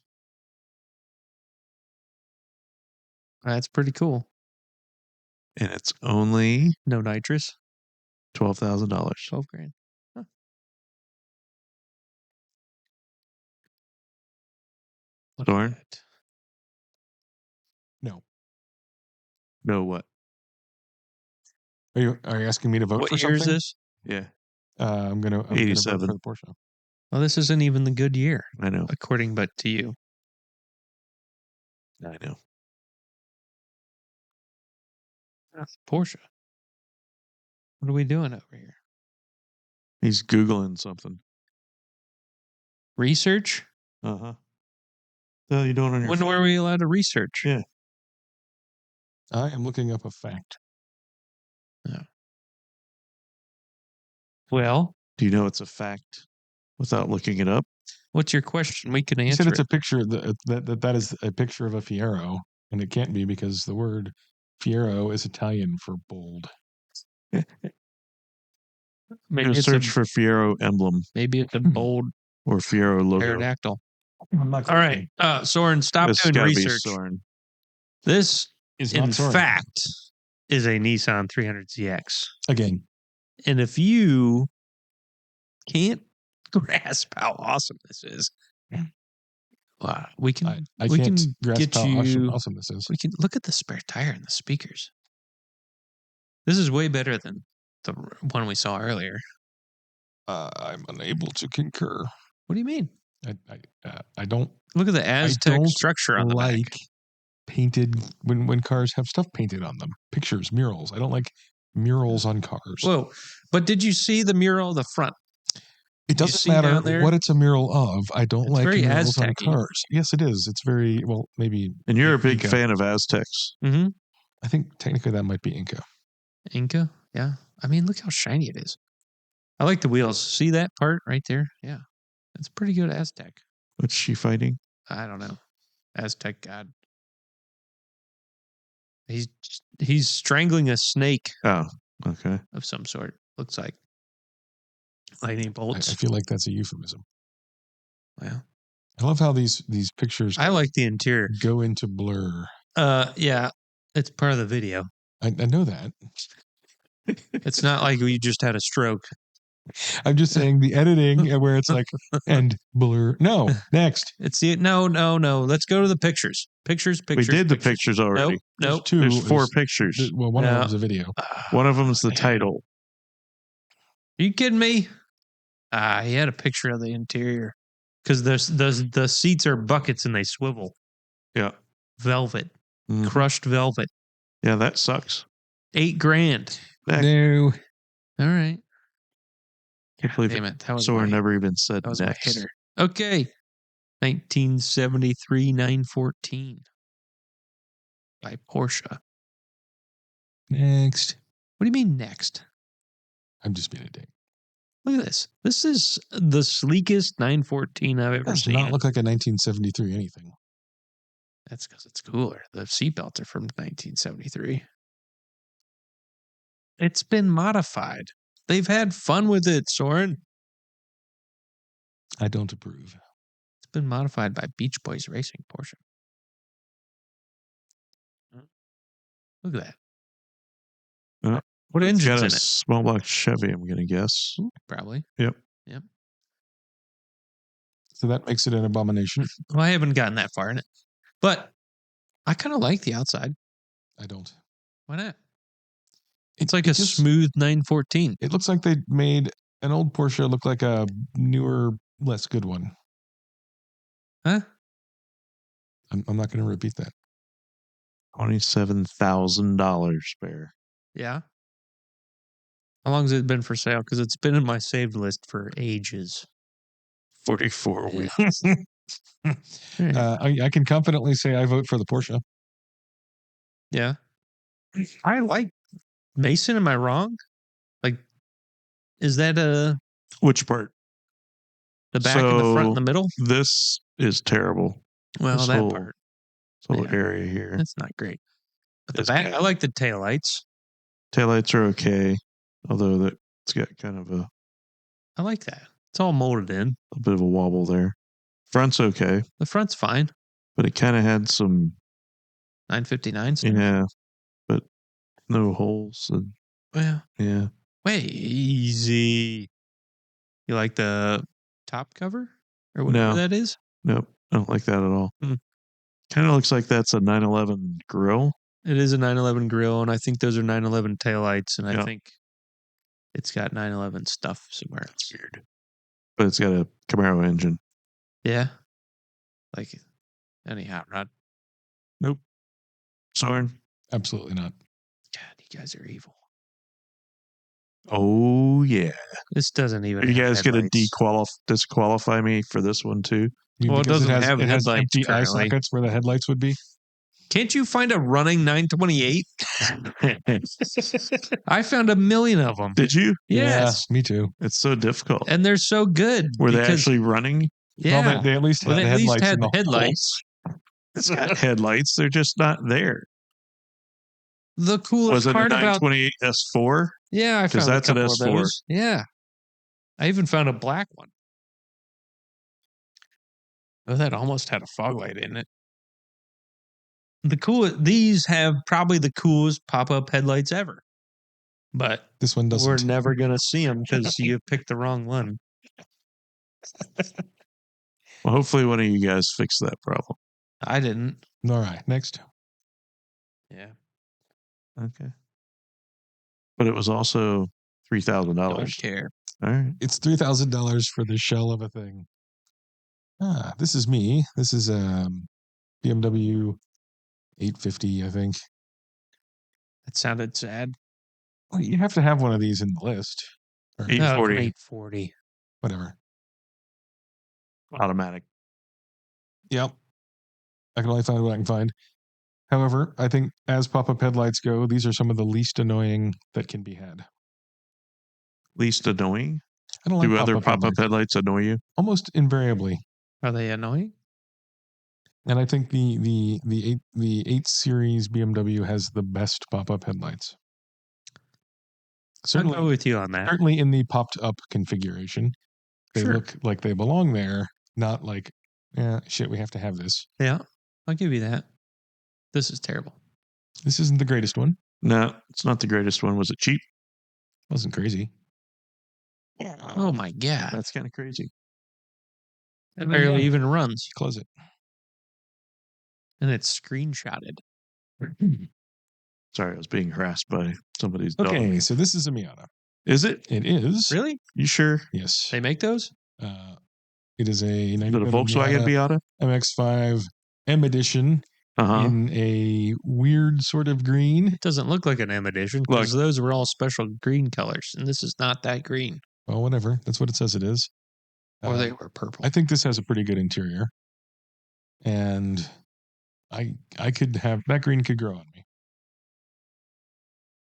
C: That's pretty cool.
A: And it's only
C: No nitrous.
A: $12,000.
C: 12 grand. Huh. Look at
A: Dorn?
C: that.
B: No.
A: No what?
B: Are you asking me to vote
C: What
B: for
C: year is
B: something?
C: this?
A: Yeah,
B: I'm gonna vote
A: 87.
B: for the Porsche.
C: Well, this isn't even the good year,
A: I know.
C: according but to you.
A: I know.
C: Porsche. What are we doing over here?
A: He's Googling something.
C: Research?
A: Uh-huh. The hell you doing on your
C: When
A: phone?
C: were we allowed to research?
A: Yeah.
B: I am looking up a fact.
C: Well,
A: Do you know it's a fact without looking it up?
C: what's your question? We can
B: You
C: answer
B: said it's
C: it.
B: a picture that is a picture of a Fiero, and it can't be because the word Fiero is Italian for bold.
C: Maybe
A: Just
C: it's
A: search
C: a,
A: for Fiero emblem
C: maybe it's a bold
A: or Fiero logo.
C: pterodactyl.
B: I'm not
C: All right, Soren, stop
A: This has
C: doing
A: gotta be
C: research.
A: Soren.
C: This,
B: It's
C: in
B: not Soren.
C: fact, is a Nissan 300ZX.
B: Again,
C: And if you can't grasp how awesome this is, we can
B: I
C: we
B: can't
C: can
B: grasp
C: get
B: how
C: you.
B: awesome this is.
C: We can look at the spare tire and the speakers. This is way better than the one we saw earlier.
B: I'm unable to concur.
C: What do you mean?
B: I don't
C: Look at the Aztec
B: don't
C: structure on the
B: like
C: back.
B: painted when cars have stuff painted on them. Pictures, murals. I don't like murals on cars.
C: Whoa! But did you see the mural of the front?
B: It doesn't
C: see
B: matter
C: down there?
B: what it's a mural of. I don't
C: It's
B: like
C: very
B: murals on
C: Aztec-y.
B: cars. Yes, it is. It's very well. Maybe
A: And you're a big
B: Inca.
A: fan of Aztecs.
C: Mm-hmm.
B: I think technically that might be Inca.
C: Inca. Yeah. I mean, look how shiny it is. I like the wheels. See that part right there? Yeah. It's pretty good Aztec.
A: What's she fighting?
C: I don't know. Aztec god. He's strangling a snake
A: Oh, okay.
C: of some sort. Looks like lightning
B: I
C: bolts.
B: feel like that's a euphemism.
C: Well,
B: I love how these pictures
C: I like the interior.
B: go into blur.
C: Yeah, it's part of the video.
B: I know that.
C: It's not like we just had a stroke.
B: I'm just saying the editing where it's like and blur. No, next.
C: It's the no. Let's go to the pictures. Pictures.
A: We did the
C: pictures.
A: pictures already.
C: Nope.
B: Two.
A: There's 4
B: There's-
A: pictures.
B: Well, one of
C: No.
B: them's a video.
A: One of them's the
C: Man.
A: title.
C: Are you kidding me? He had a picture of the interior because the seats are buckets and they swivel.
A: Yeah.
C: Velvet,
A: Mhm.
C: crushed velvet.
A: Yeah, that sucks.
C: $8,000.
A: Heck,
B: No.
C: All right.
A: Can't believe
C: Damn it. That was
A: Soren
C: my,
A: never even said
C: that was my
A: next.
C: hitter. Okay. 1973 914 by Porsche.
B: Next.
C: What do you mean next?
B: I'm just being a dick.
C: Look at this. This is the sleekest 914 I've
B: It
C: ever
B: does
C: seen.
B: not look like a 1973 anything.
C: That's because it's cooler. The seatbelts are from 1973. It's been modified. They've had fun with it, Soren.
B: I don't approve.
C: It's been modified by Beach Boys Racing Porsche. Look at that.
A: Uh,
C: What
A: It's
C: engine's
A: got a
C: in it?
A: small block Chevy, I'm going to guess.
C: Probably.
A: Yep.
B: So that makes it an abomination.
C: Well, I haven't gotten that far in it. But I kind of like the outside.
B: I don't.
C: Why not?
B: It-
C: It's like
B: it
C: a
B: just-
C: smooth 914.
B: It looks like they made an old Porsche look like a newer, less good one.
C: Huh?
B: I'm not going to repeat that.
A: $27,000 spare.
C: Yeah. How long has it been for sale? Because it's been in my saved list for ages.
A: 44 weeks.
B: I can confidently say I vote for the Porsche.
C: Yeah. I like Mason. Am I wrong? Like, is that
A: Which part?
C: the back and the front and the
A: So,
C: middle?
A: This is terrible.
C: Well,
A: this
C: that
A: whole-
C: part.
A: This whole
C: Yeah.
A: area here.
C: That's not great. But the
A: It's
C: back,
A: bad.
C: I like the taillights.
A: Taillights are okay, although it's got kind of a
C: I like that. It's all molded in.
A: bit of a wobble there. Front's okay,
C: The front's fine.
A: but it kind of had some,
C: 959 stuff.
A: yeah, but no holes. And,
C: Well,
A: yeah.
C: way easy. You like the top cover or whatever
A: No.
C: that is?
A: Nope. I don't like that at all.
C: Hmm.
A: Kind of looks like that's a 911 grill.
C: It is a 911 grill, and I think those are 911 taillights, and I
A: Yeah.
C: think it's got 911 stuff somewhere.
A: It's weird. But it's got a Camaro engine.
C: Yeah. Like, anyhow, Rod.
A: Soren?
B: Absolutely not.
C: God, you guys are evil.
A: Oh, yeah.
C: This doesn't even.
A: Are you
C: have
A: guys going to
C: headlights.
A: disqualify me for this one, too?
C: Well, it
B: Because
C: doesn't have
B: it has
C: headlights
B: empty eye
C: currently.
B: sockets where the headlights would be.
C: Can't you find a running 928? I found a million of them.
A: Did you?
C: Yes.
B: Yeah, me too.
A: It's so difficult.
C: And they're so good.
A: Were they
C: because-
A: actually running?
C: Yeah.
B: Well, they at least had
C: Well, they
B: the
C: at least
B: headlights
C: had
B: in the
C: headlights.
A: It's got headlights. They're just not there.
C: The coolest
A: Was it a
C: part about
A: 928 S4?
C: yeah, I
A: 'Cause
C: found
A: that's
C: a
A: an
C: couple of
A: S4.
C: those. Yeah, I even found a black one. Oh, that almost had a fog light in it. These have probably the coolest pop-up headlights ever, but
B: This one doesn't.
C: we're never gonna see them because you picked the wrong one.
A: Well, hopefully one of you guys fixed that problem.
C: I didn't.
B: All right, next.
C: Yeah,
A: Okay. But it was also $3,000.
C: don't care.
A: All right.
B: It's $3,000 for the shell of a thing. This is me. This is BMW 850, I think.
C: That sounded sad.
B: Well, you have to have one of these in the list. Or
A: 840
C: No, 840.
B: whatever.
A: automatic.
B: Yep. I can only find what I can find. However, I think as pop-up headlights go, these are some of the least annoying that can be had.
A: Least annoying.
B: I don't like
A: Do other
B: pop-up
A: pop-up
B: headlights.
A: headlights annoy you?
B: Almost invariably.
C: Are they annoying?
B: And I think the 8 Series BMW has the best pop-up headlights.
C: I'll go with you on that.
B: Certainly in the popped up configuration. They
C: Sure.
B: look like they belong there, not like, shit, we have to have this.
C: Yeah, I'll give you that. This is terrible.
B: This isn't the greatest one.
A: No, it's not the greatest one. Was it cheap?
B: Wasn't crazy.
C: Oh my god!
A: That's kind of crazy.
C: It barely even runs,
B: Close it.
C: and it's screenshotted.
A: Sorry, I was being harassed by somebody's dog.
B: Okay, so this is a Miata.
A: Is it?
B: It is.
C: Really?
A: You sure?
B: Yes.
C: They make those?
B: It is a
A: Is it a
B: 97
A: Volkswagen Miata?
B: MX-5 M Edition
A: Uh-huh.
B: in a weird sort of green.
C: It doesn't look like an M edition because those were all special green colors, and this is not that green.
B: Well, whatever. That's what it says it is.
C: Or they were purple.
B: I think this has a pretty good interior, and I could have that green could grow on me.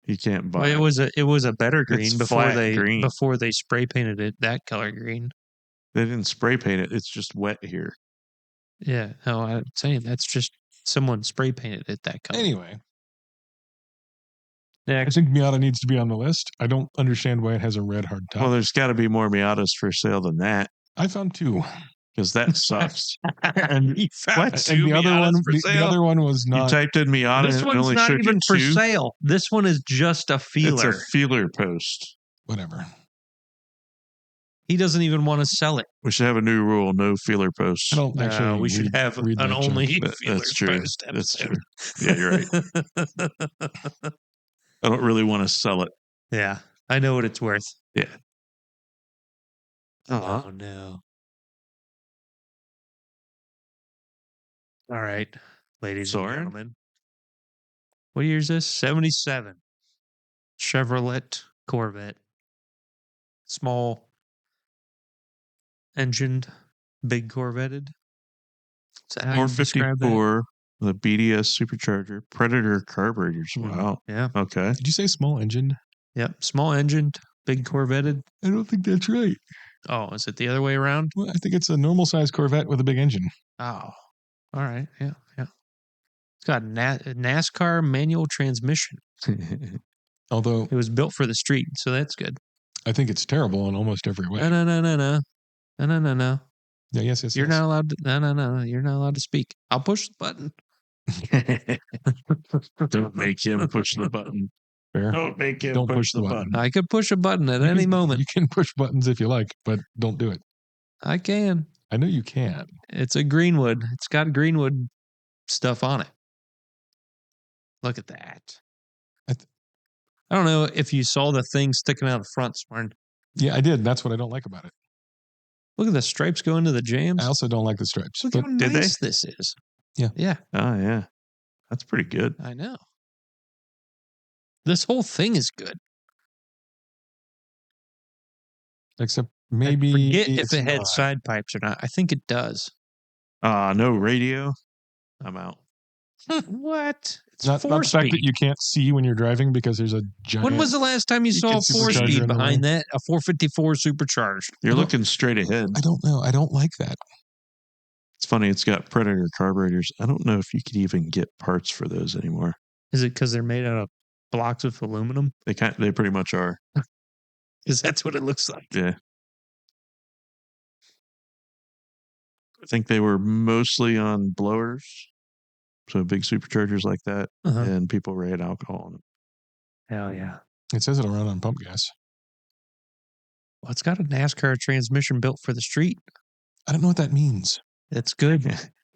A: You can't buy.
C: Well, it was a better green
A: It's
C: before
A: flat green.
C: they spray painted it that color green.
A: They didn't spray paint it. It's just wet here.
C: Yeah, no, I'm saying that's just someone spray painted it that color.
B: Anyway,
C: Yeah,
B: I think Miata needs to be on the list. I don't understand why it has a red hard top.
A: Well, there's got to be more Miatas for sale than that
B: I found 2.
A: because that sucks.
C: and you found
A: What?
C: two
B: And the other
C: Miatas
B: one,
C: for
B: the
C: sale?
B: other one was
A: You
B: not.
A: typed in Miata
C: This
A: and it
C: one's
A: only
C: not
A: showed
C: even
A: you
C: for
A: 2.
C: sale. This one is just a feeler.
A: It's a feeler post.
B: Whatever.
C: He doesn't even want to sell it.
A: We should have a new rule: no feeler posts.
B: I don't
C: No,
B: actually.
C: we should
B: read-
C: have
B: read
C: an
B: that junk.
C: only
A: That-
C: feeler
A: that's true.
C: post
A: That's
C: episode.
A: true. Yeah, you're right. I don't really want to sell it.
C: Yeah, I know what it's worth.
A: Yeah.
C: Oh no. All right, ladies
A: Soren?
C: and gentlemen. What year is this? 77. Chevrolet Corvette. Small engined, big Corvetted. Is that how you describe that?
A: 454, the BDS supercharger, Predator carburetors.
C: Mhm.
A: Wow.
C: Yeah.
A: Okay.
B: Did you say small engine?
C: Yep. Small engined, big Corvetted.
B: I don't think that's right.
C: Oh, is it the other way around?
B: Well, I think it's a normal size Corvette with a big engine.
C: Oh, all right. Yeah. Yeah. It's got NASCAR manual transmission.
B: Although
C: It was built for the street, so that's good.
B: I think it's terrible in almost every way.
C: No.
B: Yeah, yes.
C: You're not allowed to. No. You're not allowed to speak. I'll push the button.
A: Don't make him push the button.
B: Fair.
A: Don't make him
B: Don't
A: push the button.
C: I could push a button at
B: You
C: any
B: can-
C: moment.
B: You can push buttons if you like, but don't do it.
C: I can.
B: I know you can.
C: It's a Greenwood. It's got Greenwood stuff on it. Look at that. I don't know if you saw the thing sticking out the front, Smarn.
B: Yeah, I did. That's what I don't like about it.
C: Look at the stripes going to the jams.
B: I also don't like the stripes.
C: Look
B: But
C: how
A: did
C: nice this is.
B: Yeah.
C: Yeah,
A: Oh, yeah. That's pretty good.
C: I know. This whole thing is good.
B: except
C: I
B: maybe
C: forget if
B: it's
C: it had
B: not.
C: side pipes or not. I think it does.
A: No radio. I'm out.
C: What? It's
B: Not the fact
C: four-speed.
B: that you can't see when you're driving because there's a giant.
C: When was the last time you saw a
B: get supercharger
C: four-speed
B: in the
C: behind
B: way.
C: that? A 454 supercharged.
A: You're
B: I don't-
A: looking straight ahead.
B: I don't know. I don't like that.
A: It's funny. It's got Predator carburetors. I don't know if you could even get parts for those anymore.
C: Is it because they're made out of blocks of aluminum?
A: They pretty much are.
C: Because that's what it looks like.
A: Yeah. I think they were mostly on blowers. So big superchargers like that.
C: Uh-huh.
A: And people ran alcohol on them.
C: Hell yeah.
B: It says it'll run on pump gas.
C: Well, it's got a NASCAR transmission built for the street.
B: I don't know what that means,
C: That's good.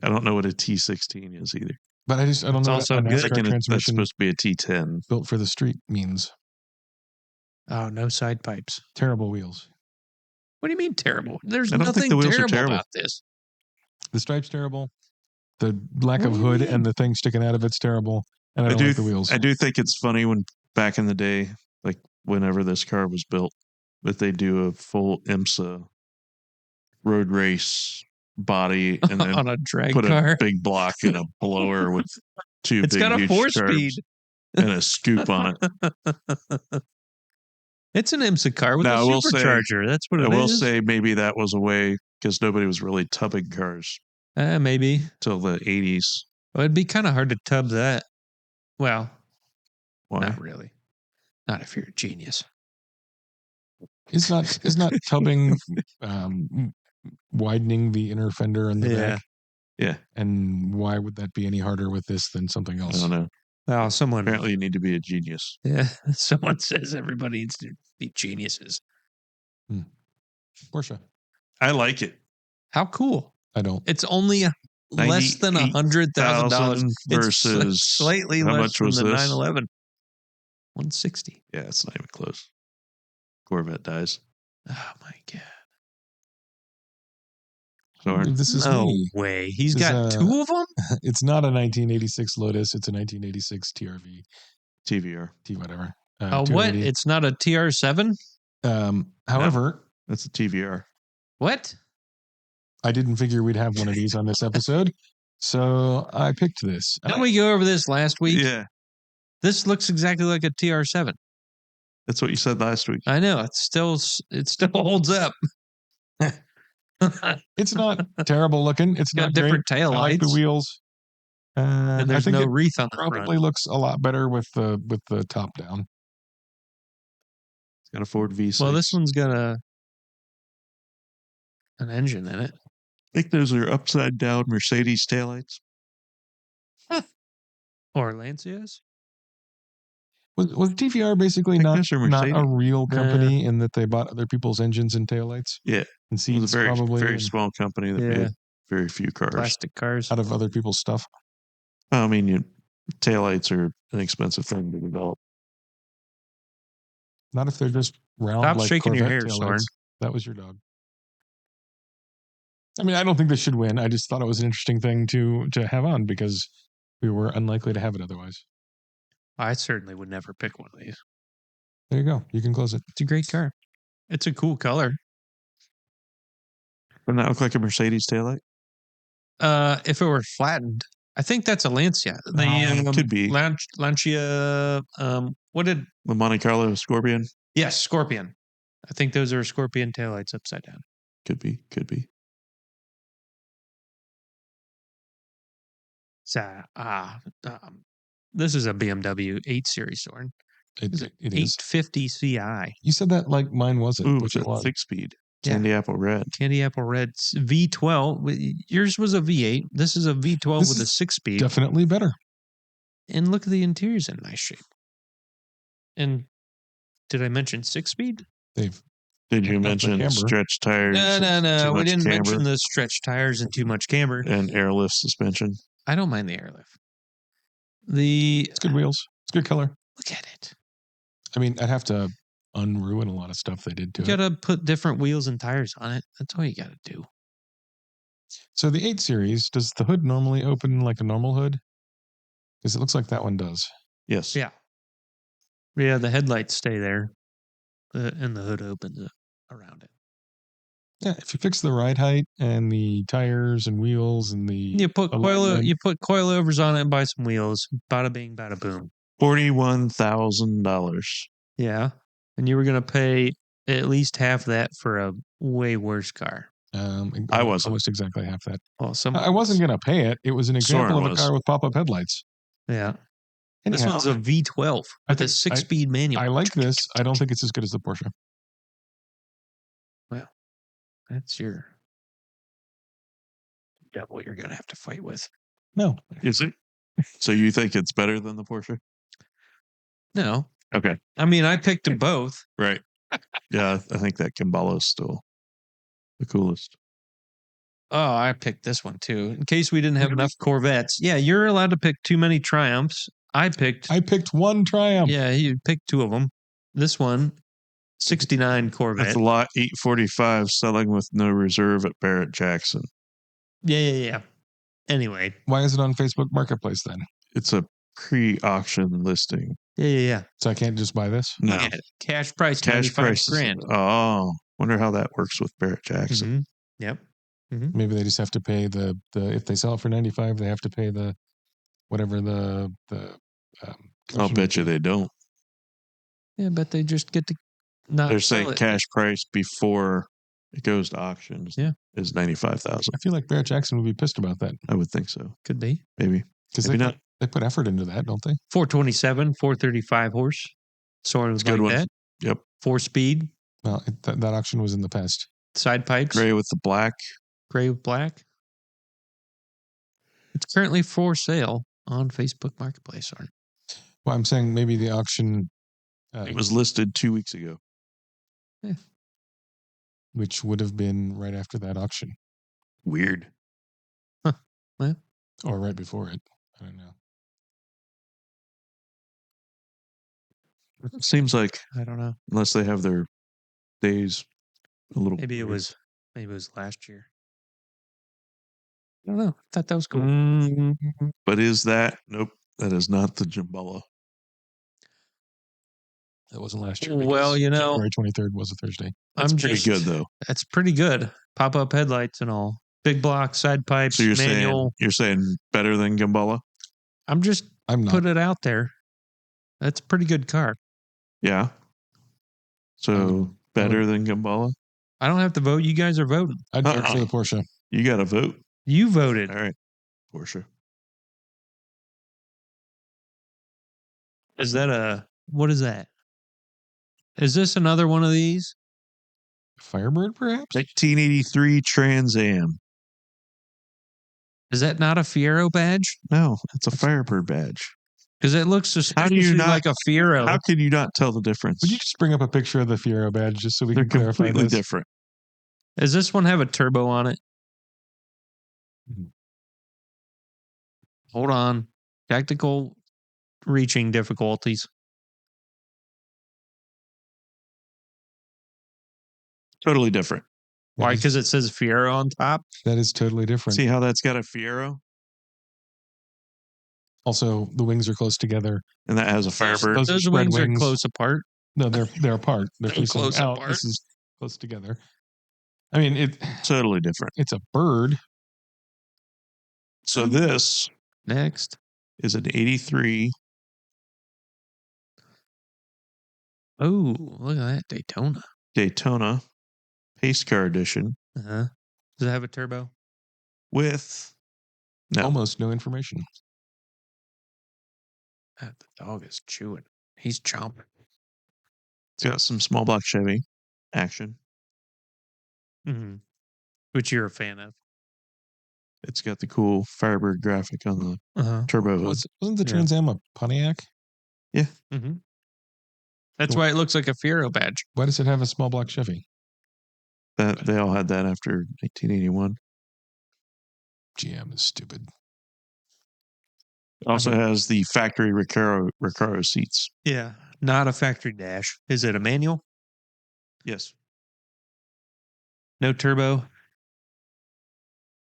A: I don't know what a T16 is either.
B: but I don't
C: It's
B: know
C: also
B: what a
C: good.
B: NASCAR
A: Thinking that's
B: transmission
A: supposed to be a T10.
B: built for the street means.
C: Oh, no side pipes.
B: Terrible wheels.
C: What do you mean terrible? There's
A: I don't think
C: nothing
A: the wheels are
C: terrible
A: terrible.
C: about this.
B: The stripe's terrible. The lack
C: What
B: of
C: do you
B: hood
C: mean?
B: and the thing sticking out of it's terrible. And I don't like the wheels.
A: I do think it's funny when back in the day, like whenever this car was built, that they do a full IMSA road race body and then
C: On a drag
A: put
C: car.
A: a big block in a blower with two
C: It's
A: big
C: got a
A: huge
C: 4-speed.
A: carbs and a scoop on it.
C: It's an IMSA car with
A: Now,
C: a
A: I will say-
C: supercharger. That's what it
A: I
C: is.
A: will say maybe that was a way because nobody was really tubbing cars
C: Maybe.
A: till the 80s.
C: Well, it'd be kind of hard to tub that. Well,
A: Why?
C: not really. Not if you're a genius.
B: Is not tubbing widening the inner fender in the
C: Yeah.
B: back?
A: Yeah.
B: And why would that be any harder with this than something
A: I
B: else?
A: don't know.
C: Well, someone.
A: Apparently, you need to be a genius.
C: Yeah. Someone says everybody needs to be geniuses.
B: Porsche.
A: I like it.
C: How cool!
B: I don't.
C: It's only less than $100,000
A: versus
C: slightly
A: how
C: less
A: much
C: than
A: was
C: the
A: this?
C: 911. 160.
A: Yeah, it's not even close. Corvette dies.
C: Oh my god!
A: Sorry.
B: This is
C: No
B: me.
C: way. He's
B: This is,
C: got two of them.
B: It's not a 1986 Lotus. It's a 1986 TRV,
A: TVR.
B: T whatever.
C: Oh, what?
B: 280.
C: It's not a TR7.
B: However,
A: That's a TVR.
C: What?
B: I didn't figure we'd have one of these on this episode, so I picked this.
C: Didn't we go over this last week?
A: Yeah,
C: This looks exactly like a TR7.
A: that's what you said last week.
C: I know it still holds up.
B: It's not terrible looking. It's
C: Got
B: not
C: different
B: great.
C: tail
B: I like the
C: lights.
B: wheels.
C: And
B: I
C: there's
B: think
C: no
B: it
C: wreath on the
B: probably
C: front.
B: looks a lot better with the top down.
A: It's got a Ford V6.
C: Well, this one's got an engine in it.
A: I think those are upside down Mercedes taillights.
C: Or Lancias.
B: Was TVR basically
A: I think
B: not
A: those are
B: a
A: Mercedes.
B: real company in that they bought other people's engines and taillights
A: Yeah,
B: and
A: it was
B: seats
A: a very
B: probably
A: very
B: and
A: small company that
C: Yeah.
A: made very few cars.
C: Plastic cars.
B: out of other people's stuff?
A: I mean, taillights are an expensive thing to develop.
B: Not if they're just round
C: Stop
B: like
C: shaking your
B: Corvette
C: hair,
B: taillights.
C: Soren.
B: That was your dog. I mean, I don't think this should win. I just thought it was an interesting thing to have on because we were unlikely to have it otherwise.
C: I certainly would never pick one of these.
B: There you go. You can close it.
C: It's a great car. It's a cool color.
A: Doesn't that look like a Mercedes taillight?
C: If it were flattened, I think that's a Lancia. The
A: could be.
C: Lancia. What did?
A: The Monte Carlo Scorpion?
C: Yes, Scorpion. I think those are Scorpion taillights upside down.
A: Could be.
C: So, this is a BMW 8 Series, Soren.
B: It is.
C: 850 Ci.
B: You said that like mine wasn't,
A: Ooh,
B: which
A: it's
B: it
A: a
B: was.
A: 6-speed.
C: Yeah.
A: Candy apple red.
C: Candy Apple Red V12. Yours was a V8. This is a V12
B: This
C: with a
B: is
C: 6-speed.
B: Definitely better.
C: And look at the interior's in nice shape. And did I mention 6-speed?
B: They've
A: Did you
B: Not the
A: mention
B: camber.
A: stretch tires?
C: No.
A: too
C: We
A: much
C: didn't
A: camber,
C: mention the stretch tires and too much camber.
A: and airlift suspension?
C: I don't mind the airlift. The
B: it's good wheels. It's good color.
C: look at it.
B: I mean, I'd have to unruin a lot of stuff they did to
C: You
B: it.
C: gotta put different wheels and tires on it. That's all you gotta do.
B: So the 8 Series, does the hood normally open like a normal hood? Because it looks like that one does.
A: Yes.
C: Yeah. Yeah, the headlights stay there, and the hood opens up around it.
B: Yeah, if you fix the ride height and the tires and wheels and the
C: You put
B: alignment-
C: coilovers on it and buy some wheels. Bada bing, bada boom.
A: $41,000.
C: Yeah, and you were gonna pay at least half that for a way worse car.
A: I wasn't.
B: almost exactly half that.
C: Well, some
B: I wasn't going to pay it. It was an example
A: Soren
B: of a
A: was.
B: car with pop-up headlights.
C: Yeah, this
B: Anyhow,
C: one's a V12
B: I
C: with a
B: think
C: 6-speed manual.
B: I like this. I don't think it's as good as the Porsche.
C: That's your devil you're gonna have to fight with.
B: No,
A: Is it? So you think it's better than the Porsche?
C: No,
A: Okay.
C: I mean I picked them both.
A: Right. Yeah, I think that Kimballah's still the coolest.
C: Oh, I picked this one too. In case we didn't have enough Corvettes. Yeah, you're allowed to pick too many Triumphs. I picked
B: one Triumph.
C: Yeah, you picked 2 of them. This one, 69 Corvette.
A: That's lot 845 selling with no reserve at Barrett Jackson.
C: Yeah. Anyway.
B: Why is it on Facebook Marketplace then?
A: It's a pre-auction listing.
C: Yeah.
B: So I can't just buy this?
A: No.
C: Yeah, cash price,
A: Cash
C: 95
A: price.
C: grand.
A: Oh, wonder how that works with Barrett Jackson.
C: Mhm. Yep.
B: Maybe they just have to pay the if they sell it for 95, they have to pay the whatever the
A: I'll bet you they don't.
C: Yeah, but they just get to not
A: They're
C: sell
A: saying
C: it.
A: cash price before it goes to auctions
C: Yeah.
A: is 95,000.
B: I feel like Barrett Jackson would be pissed about that
A: I would think so.
C: Could be.
A: Maybe.
B: because
A: Maybe not.
B: they put effort into that, don't they?
C: 427, 435 horse. Sort of
A: It's a good
C: like
A: one.
C: that.
A: Yep.
C: 4-speed,
B: Well, that auction was in the past.
C: side pipes,
A: Gray with the black.
C: gray with black. It's currently for sale on Facebook Marketplace.
B: Well, I'm saying maybe the auction,
A: It was listed 2 weeks ago.
B: which would have been right after that auction
A: Weird.
B: or right before it. I don't know.
A: Seems like
C: I don't know.
A: unless they have their days a little.
C: Maybe it
A: weird.
C: was last year. I don't know. I thought that was cool.
A: But is that? Nope. That is not the Jimbala.
B: That wasn't last year.
C: Well,
B: because January 23rd was a Thursday.
A: That's
C: I'm
A: pretty
C: just-
A: good though.
C: That's pretty good. Pop-up headlights and all. Big block, side pipes,
A: So
C: manual.
A: you're saying better than Gambala?
C: I'm just
B: I'm not.
C: put it out there. That's a pretty good car.
A: Yeah. So better than Gambala?
C: I don't have to vote. You guys are voting.
B: I'd vote for the Porsche.
A: You got to vote.
C: You voted.
A: All right, Porsche.
C: Is that what is that? Is this another one of these?
B: Firebird, perhaps?
A: 1983 Trans Am.
C: Is that not a Fiero badge?
A: No, it's a Firebird badge.
C: Because it looks
A: How do you
C: suspiciously
A: not-
C: like a Fiero.
A: How can you not tell the difference?
B: Would you just bring up a picture of the Fiero badge just so we
A: They're
B: can clarify
A: completely
B: this?
A: different.
C: Does this one have a turbo on it?
B: Mhm.
C: Hold on. Tactical reaching difficulties.
A: Totally different.
C: Why?
B: That is-
C: Because it says Fiero on top?
B: That is totally different.
A: See how that's got a Fiero?
B: Also, the wings are close together.
A: And that has a Firebird.
B: those are
C: Those
B: spread
C: wings are
B: wings.
C: close apart.
B: No, they're apart. They're
C: They're
B: facing
C: close
B: out.
C: apart.
B: This is close together. I mean,
A: Totally different.
B: it's a bird.
A: So this
C: Next.
A: is an 83.
C: Oh, look at that Daytona.
A: Daytona Pace Car Edition
C: Uh-huh. Does it have a turbo?
A: with no.
B: Almost no information.
C: The dog is chewing. He's chomping.
A: It's got some small block Chevy action.
C: Mm-hmm. Which you're a fan of.
A: It's got the cool Firebird graphic on the
C: Uh-huh.
A: turbo hood.
B: Wasn't the
C: Yeah.
B: Trans Am a Pontiac?
C: Mm-hmm. That's why it looks like a Fiero badge.
B: Why does it have a small block Chevy?
A: That they all had that after 1981.
B: GM is stupid.
A: It also has the factory Recaro seats.
C: Yeah. Not a factory dash. Is it a manual?
A: Yes,
C: No turbo?
A: I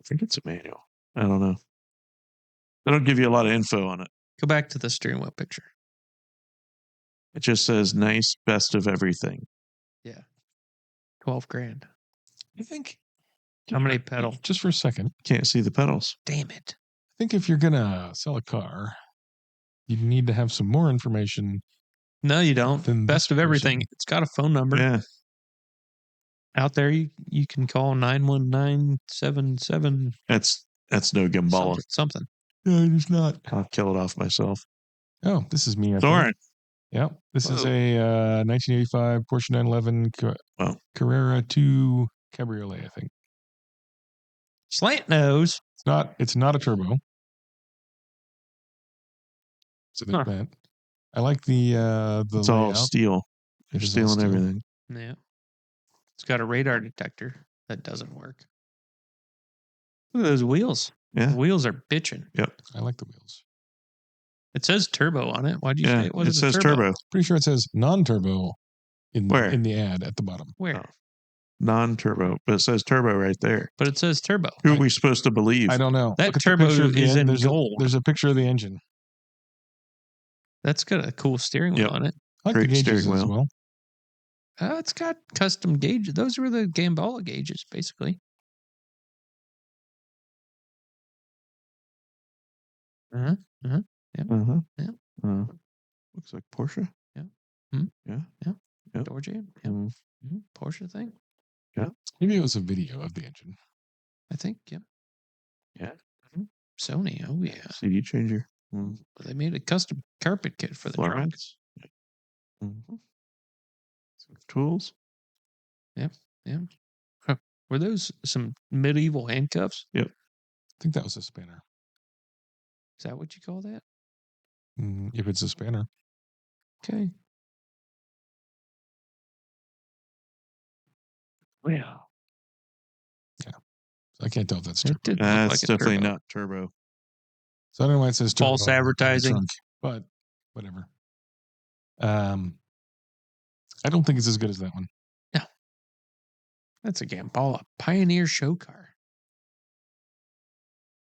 A: think it's a manual. I don't know. They don't give you a lot of info on it.
C: Go back to the steering wheel picture.
A: It just says nice, best of everything.
C: 12 grand.
B: I think.
C: How many pedals?
B: Just for a second.
A: Can't see the pedals.
C: Damn it.
B: I think if you're gonna sell a car, you need to have some more information.
C: No, you don't.
B: Then
C: Best
B: this
C: of everything.
B: person-
C: It's got a phone number
A: Yeah,
C: out there. You can call 91977
A: that's no Gambala.
C: something.
B: No, it is not.
A: I'll kill it off myself.
B: Oh, this is me. I think.
A: Soren.
B: Yep. This is
A: Whoa.
B: a 1985 Porsche 911
A: Wow.
B: Carrera 2 Cabriolet, I think.
C: Slant nose.
B: It's not a turbo. So there's
C: Huh.
B: that. I like the
A: It's all
B: layout.
A: steel. They're
B: It is all
A: stealing
B: steel.
A: everything.
C: Yeah. It's got a radar detector that doesn't work. Look at those wheels.
A: Yeah.
C: The wheels are bitching.
B: I like the wheels.
C: It says turbo on it. Why'd you
A: Yeah,
C: say it wasn't
A: it says
C: a turbo?
A: turbo,
B: Pretty sure it says non-turbo
A: Where?
B: in the ad at the bottom.
C: Where?
A: Oh. non-turbo, but it says turbo right there.
C: But it says turbo.
A: Who are we supposed to believe?
B: I don't know.
C: That
B: Look at the
C: turbo
B: picture of the
C: is
B: en-
C: in
B: there's
C: gold.
B: there's a picture of the engine.
C: That's got a cool steering wheel
A: Yep.
C: on it.
B: I like
A: Great
B: the gauges
A: steering
B: as
A: wheel.
B: well.
C: It's got custom gauges. Those were the Gambala gauges, basically.
A: Uh-huh.
C: Yeah.
A: Looks like Porsche.
C: Door jam. Yeah.
A: Mm.
C: Porsche thing.
B: Maybe it was a video of the engine.
C: I think. Yeah.
A: Yeah.
C: Mhm. Sony. Oh yeah.
A: CD changer.
C: They made a custom carpet kit for the trunk.
A: Florence. Some tools.
C: Were those some medieval handcuffs?
B: I think that was a spanner.
C: Is that what you call that?
B: If it's a spanner.
C: Okay. Well,
B: I can't tell if that's
C: it
B: turbo.
C: did look
A: That's
C: like a
A: definitely
C: turbo.
A: not turbo.
B: So I don't know why it says turbo
C: False
B: on the
C: advertising.
B: trunk, but whatever. I don't think it's as good as that one.
C: That's a Gambala Pioneer show car.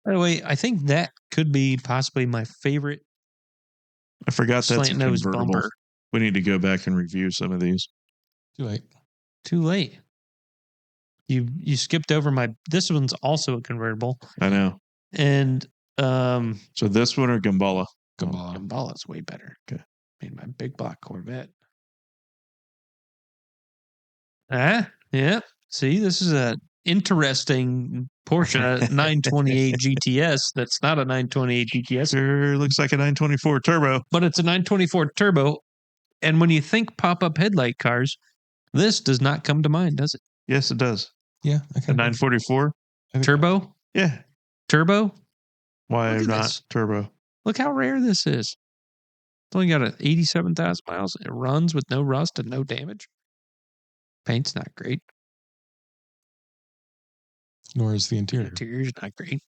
C: By the way, I think that could be possibly my favorite
A: I forgot that's a
C: slant nose
A: convertible.
C: bumper.
A: We need to go back and review some of these.
B: Too late.
C: Too late. You skipped over this one's also a convertible.
A: I know.
C: And
A: So this one or Gambala?
B: Gambala.
C: Gambala's way better.
A: Okay.
C: I mean, my big black Corvette. Yeah. See, this is a interesting Porsche 928 GTS. That's not a 928 GTS,
A: Sure looks like a 924 turbo.
C: but it's a 924 turbo. And when you think pop-up headlight cars, this does not come to mind, does it?
A: Yes, it does.
B: Yeah.
A: A 944?
C: Turbo?
A: Yeah.
C: Turbo?
A: Why
C: Look at
A: not
C: this.
A: turbo?
C: Look how rare this is. It's only got 87,000 miles. It runs with no rust and no damage. Paint's not great.
B: Nor is the
C: The
B: interior.
C: interior's not great.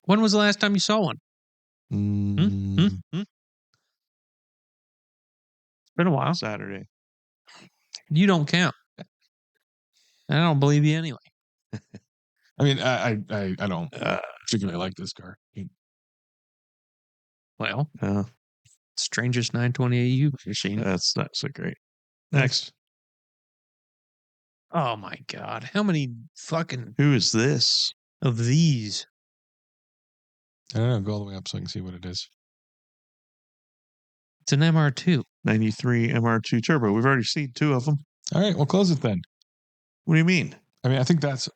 C: When was the last time you saw one?
B: Mm,
C: It's been a while.
A: Saturday.
C: You don't count. I don't believe you anyway.
B: I mean, I don't particularly like this car.
C: Well,
A: No,
C: strangest 928 you've ever seen.
A: that's not so great. Next.
C: Oh my God. How many fucking
A: Who is this?
C: of these?
B: I don't know. Go all the way up so I can see what it is.
C: It's an MR2.
A: 93 MR2 turbo. We've already seen two of them.
B: All right, we'll close it then.
A: What do you mean?
B: I mean, I think that's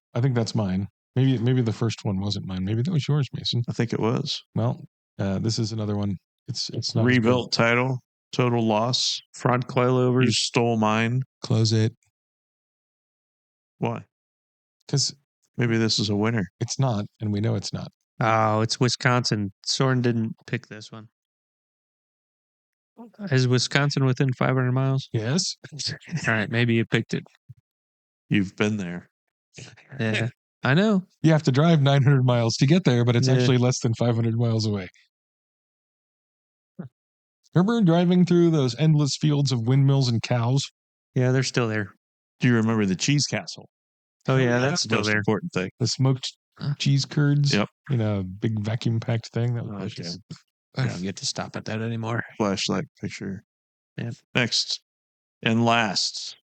B: mine. Maybe the first one wasn't mine. Maybe that was yours, Mason.
A: I think it was.
B: Well, this is another one. It's not as good.
A: Rebuilt title, total loss.
C: Front
A: You
C: coilovers.
A: stole mine.
B: Close it
A: Why?
B: because
A: Maybe this is a winner.
B: it's not, and we know it's not.
C: Oh, it's Wisconsin. Soren didn't pick this one. Is Wisconsin within 500 miles?
B: Yes.
C: All right, maybe you picked it.
A: You've been there.
C: Yeah, I know.
B: You have to drive 900 miles to get there, but it's
C: Yeah.
B: actually less than 500 miles away. Remember driving through those endless fields of windmills and cows?
C: Yeah, they're still there.
A: Do you remember the cheese castle?
C: Oh yeah,
A: That's
C: that's
A: the
C: still
A: most
C: there.
A: important thing.
B: The smoked
C: Huh.
B: cheese curds?
A: Yep.
B: In a big vacuum packed thing. That was
A: Okay.
B: delicious.
C: I don't get to stop at that anymore.
A: Flashlight picture.
C: Yeah.
A: Next. And last.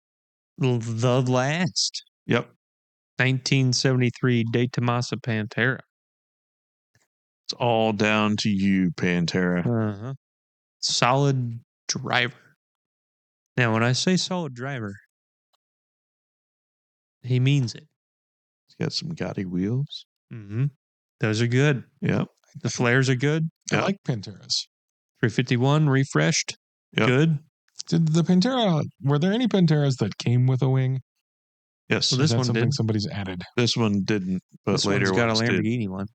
C: The last
A: Yep.
C: 1973 De Tomasa Pantera.
A: It's all down to you, Pantera.
C: Uh-huh. Solid driver. Now, when I say solid driver, he means it.
A: It's got some gaudy wheels.
C: Mm-hmm. Those are good.
A: Yep.
C: The flares are good.
B: I
A: Yeah.
B: like Panteras.
C: 351 refreshed.
A: Yep.
C: Good.
B: Did the Pantera, were there any Panteras that came with a wing?
A: Yes.
C: Well,
B: Is
C: this
B: that
C: one
B: something
C: did.
B: somebody's added?
A: This one didn't, but
C: This
A: later
C: one's got a
A: ones did.
C: Lamborghini one.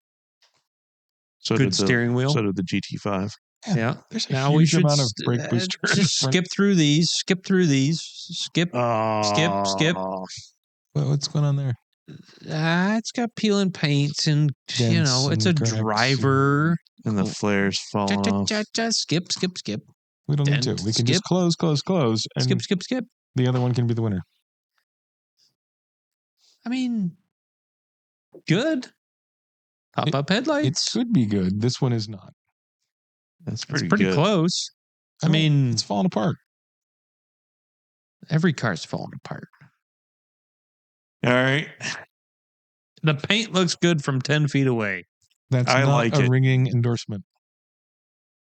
A: So
C: Good
A: did the
C: steering wheel.
A: So did the GT5.
C: Yeah.
B: There's a
C: Now we
B: huge
C: should
B: amount of brake booster.
C: just skip through these. Skip through these. Skip. Skip.
B: What's going on there?
C: It's got peeling paints and
B: Dents
C: it's a
B: and cracks and-
C: driver.
A: And the flares falling off.
C: Skip.
B: We don't need to.
C: Dent,
B: We can just close, and
C: Skip.
B: the other one can be the winner.
C: I mean, good. Pop up headlights.
B: It could be good. This one is not.
A: That's
C: It's
A: pretty,
C: pretty
A: good.
C: close. I
B: don't-
C: mean,
B: it's falling apart.
C: every car's falling apart.
A: All right.
C: The paint looks good from 10 feet away.
B: That's
A: I
B: not
A: like
B: a
A: it.
B: ringing endorsement.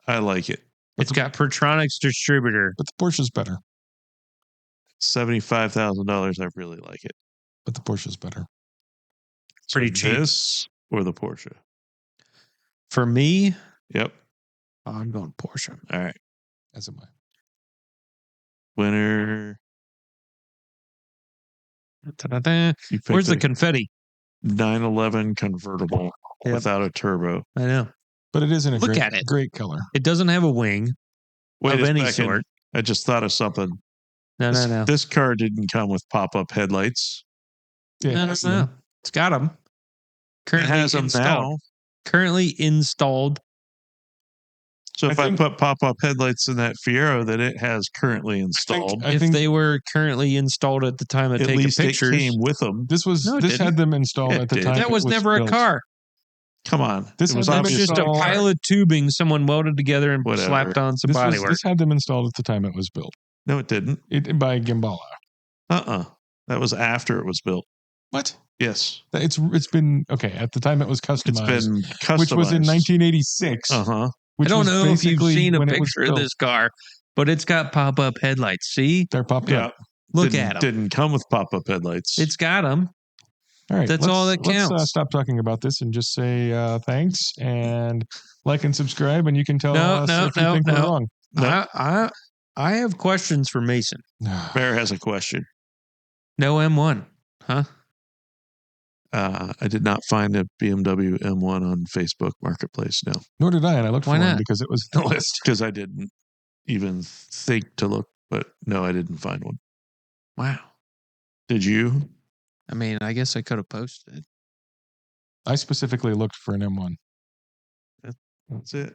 A: I like it.
C: It's got Pertronix distributor.
B: But the Porsche's better.
A: $75,000. I really like it.
B: But the Porsche's better.
C: Pretty cheap.
A: This or the Porsche?
C: For me,
A: Yep.
C: I'm going Porsche.
A: All right.
B: As am I.
A: Winner.
C: Ta-da-da.
A: You picked
C: Where's the
A: a
C: confetti?
A: 911 convertible
C: Yep.
A: without a turbo.
C: I know.
B: But it is in a
C: Look
B: great,
C: at it.
B: great color.
C: It doesn't have a wing
A: Wait
C: of
A: a
C: any
A: second.
C: sort.
A: I just thought of something.
C: No.
A: This car didn't come with pop-up headlights.
B: Yeah,
C: No. It's got them.
A: It
C: Currently
A: has them
C: installed.
A: now.
C: Currently installed.
A: So if I
B: think-
A: put pop-up headlights in that Fiero that it has currently installed,
B: I
C: If
B: think
C: they were currently installed at the time of
A: at
C: taking
A: least it
C: pictures,
A: came with them.
B: this was
C: No, it
B: this
C: didn't.
B: had them installed
A: It
B: at the
A: did.
B: time.
C: that
B: it
C: was never
B: built.
C: a car.
A: Come on.
B: This
A: It was
B: had them
C: That's
A: obvious.
C: just a
B: installed-
C: pile of tubing someone welded together and
A: Whatever.
C: slapped on some bodywork.
B: This had them installed at the time it was built.
A: No, it didn't.
B: By Gimbala.
A: That was after it was built.
B: What?
A: Yes.
B: It's been okay. At the time it was
A: It's
B: customized,
A: been customized.
B: which was in 1986.
A: Uh-huh.
C: I
B: Which
C: don't
B: was
C: know if you've
B: basically
C: seen a
B: when it was
C: picture of
B: built.
C: this car, but it's got pop-up headlights. See?
B: They're popped
A: Yeah.
B: up.
C: Look
A: Didn't-
C: at them.
A: Didn't come with pop-up headlights.
C: It's got them.
B: All right,
C: That's all that
B: Let's
C: counts.
B: stop talking about this and just say thanks and like and subscribe, and you can tell us if you think we're wrong.
A: No.
C: I have questions for Mason.
A: Bear has a question.
C: No M1, huh?
A: I did not find a BMW M1 on Facebook Marketplace. No,
B: Nor did I, and I looked
C: Why
B: for one
C: not?
B: because it was in the list.
A: because I didn't even think to look. But no, I didn't find one.
C: Wow.
A: Did you?
C: I mean, I guess I could have posted.
B: I specifically looked for an M1.
A: That's it.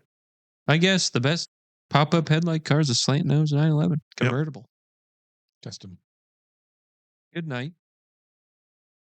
C: I guess the best pop-up headlight car is a slant nose 911
A: Yep.
C: convertible.
B: Custom.
C: Good night.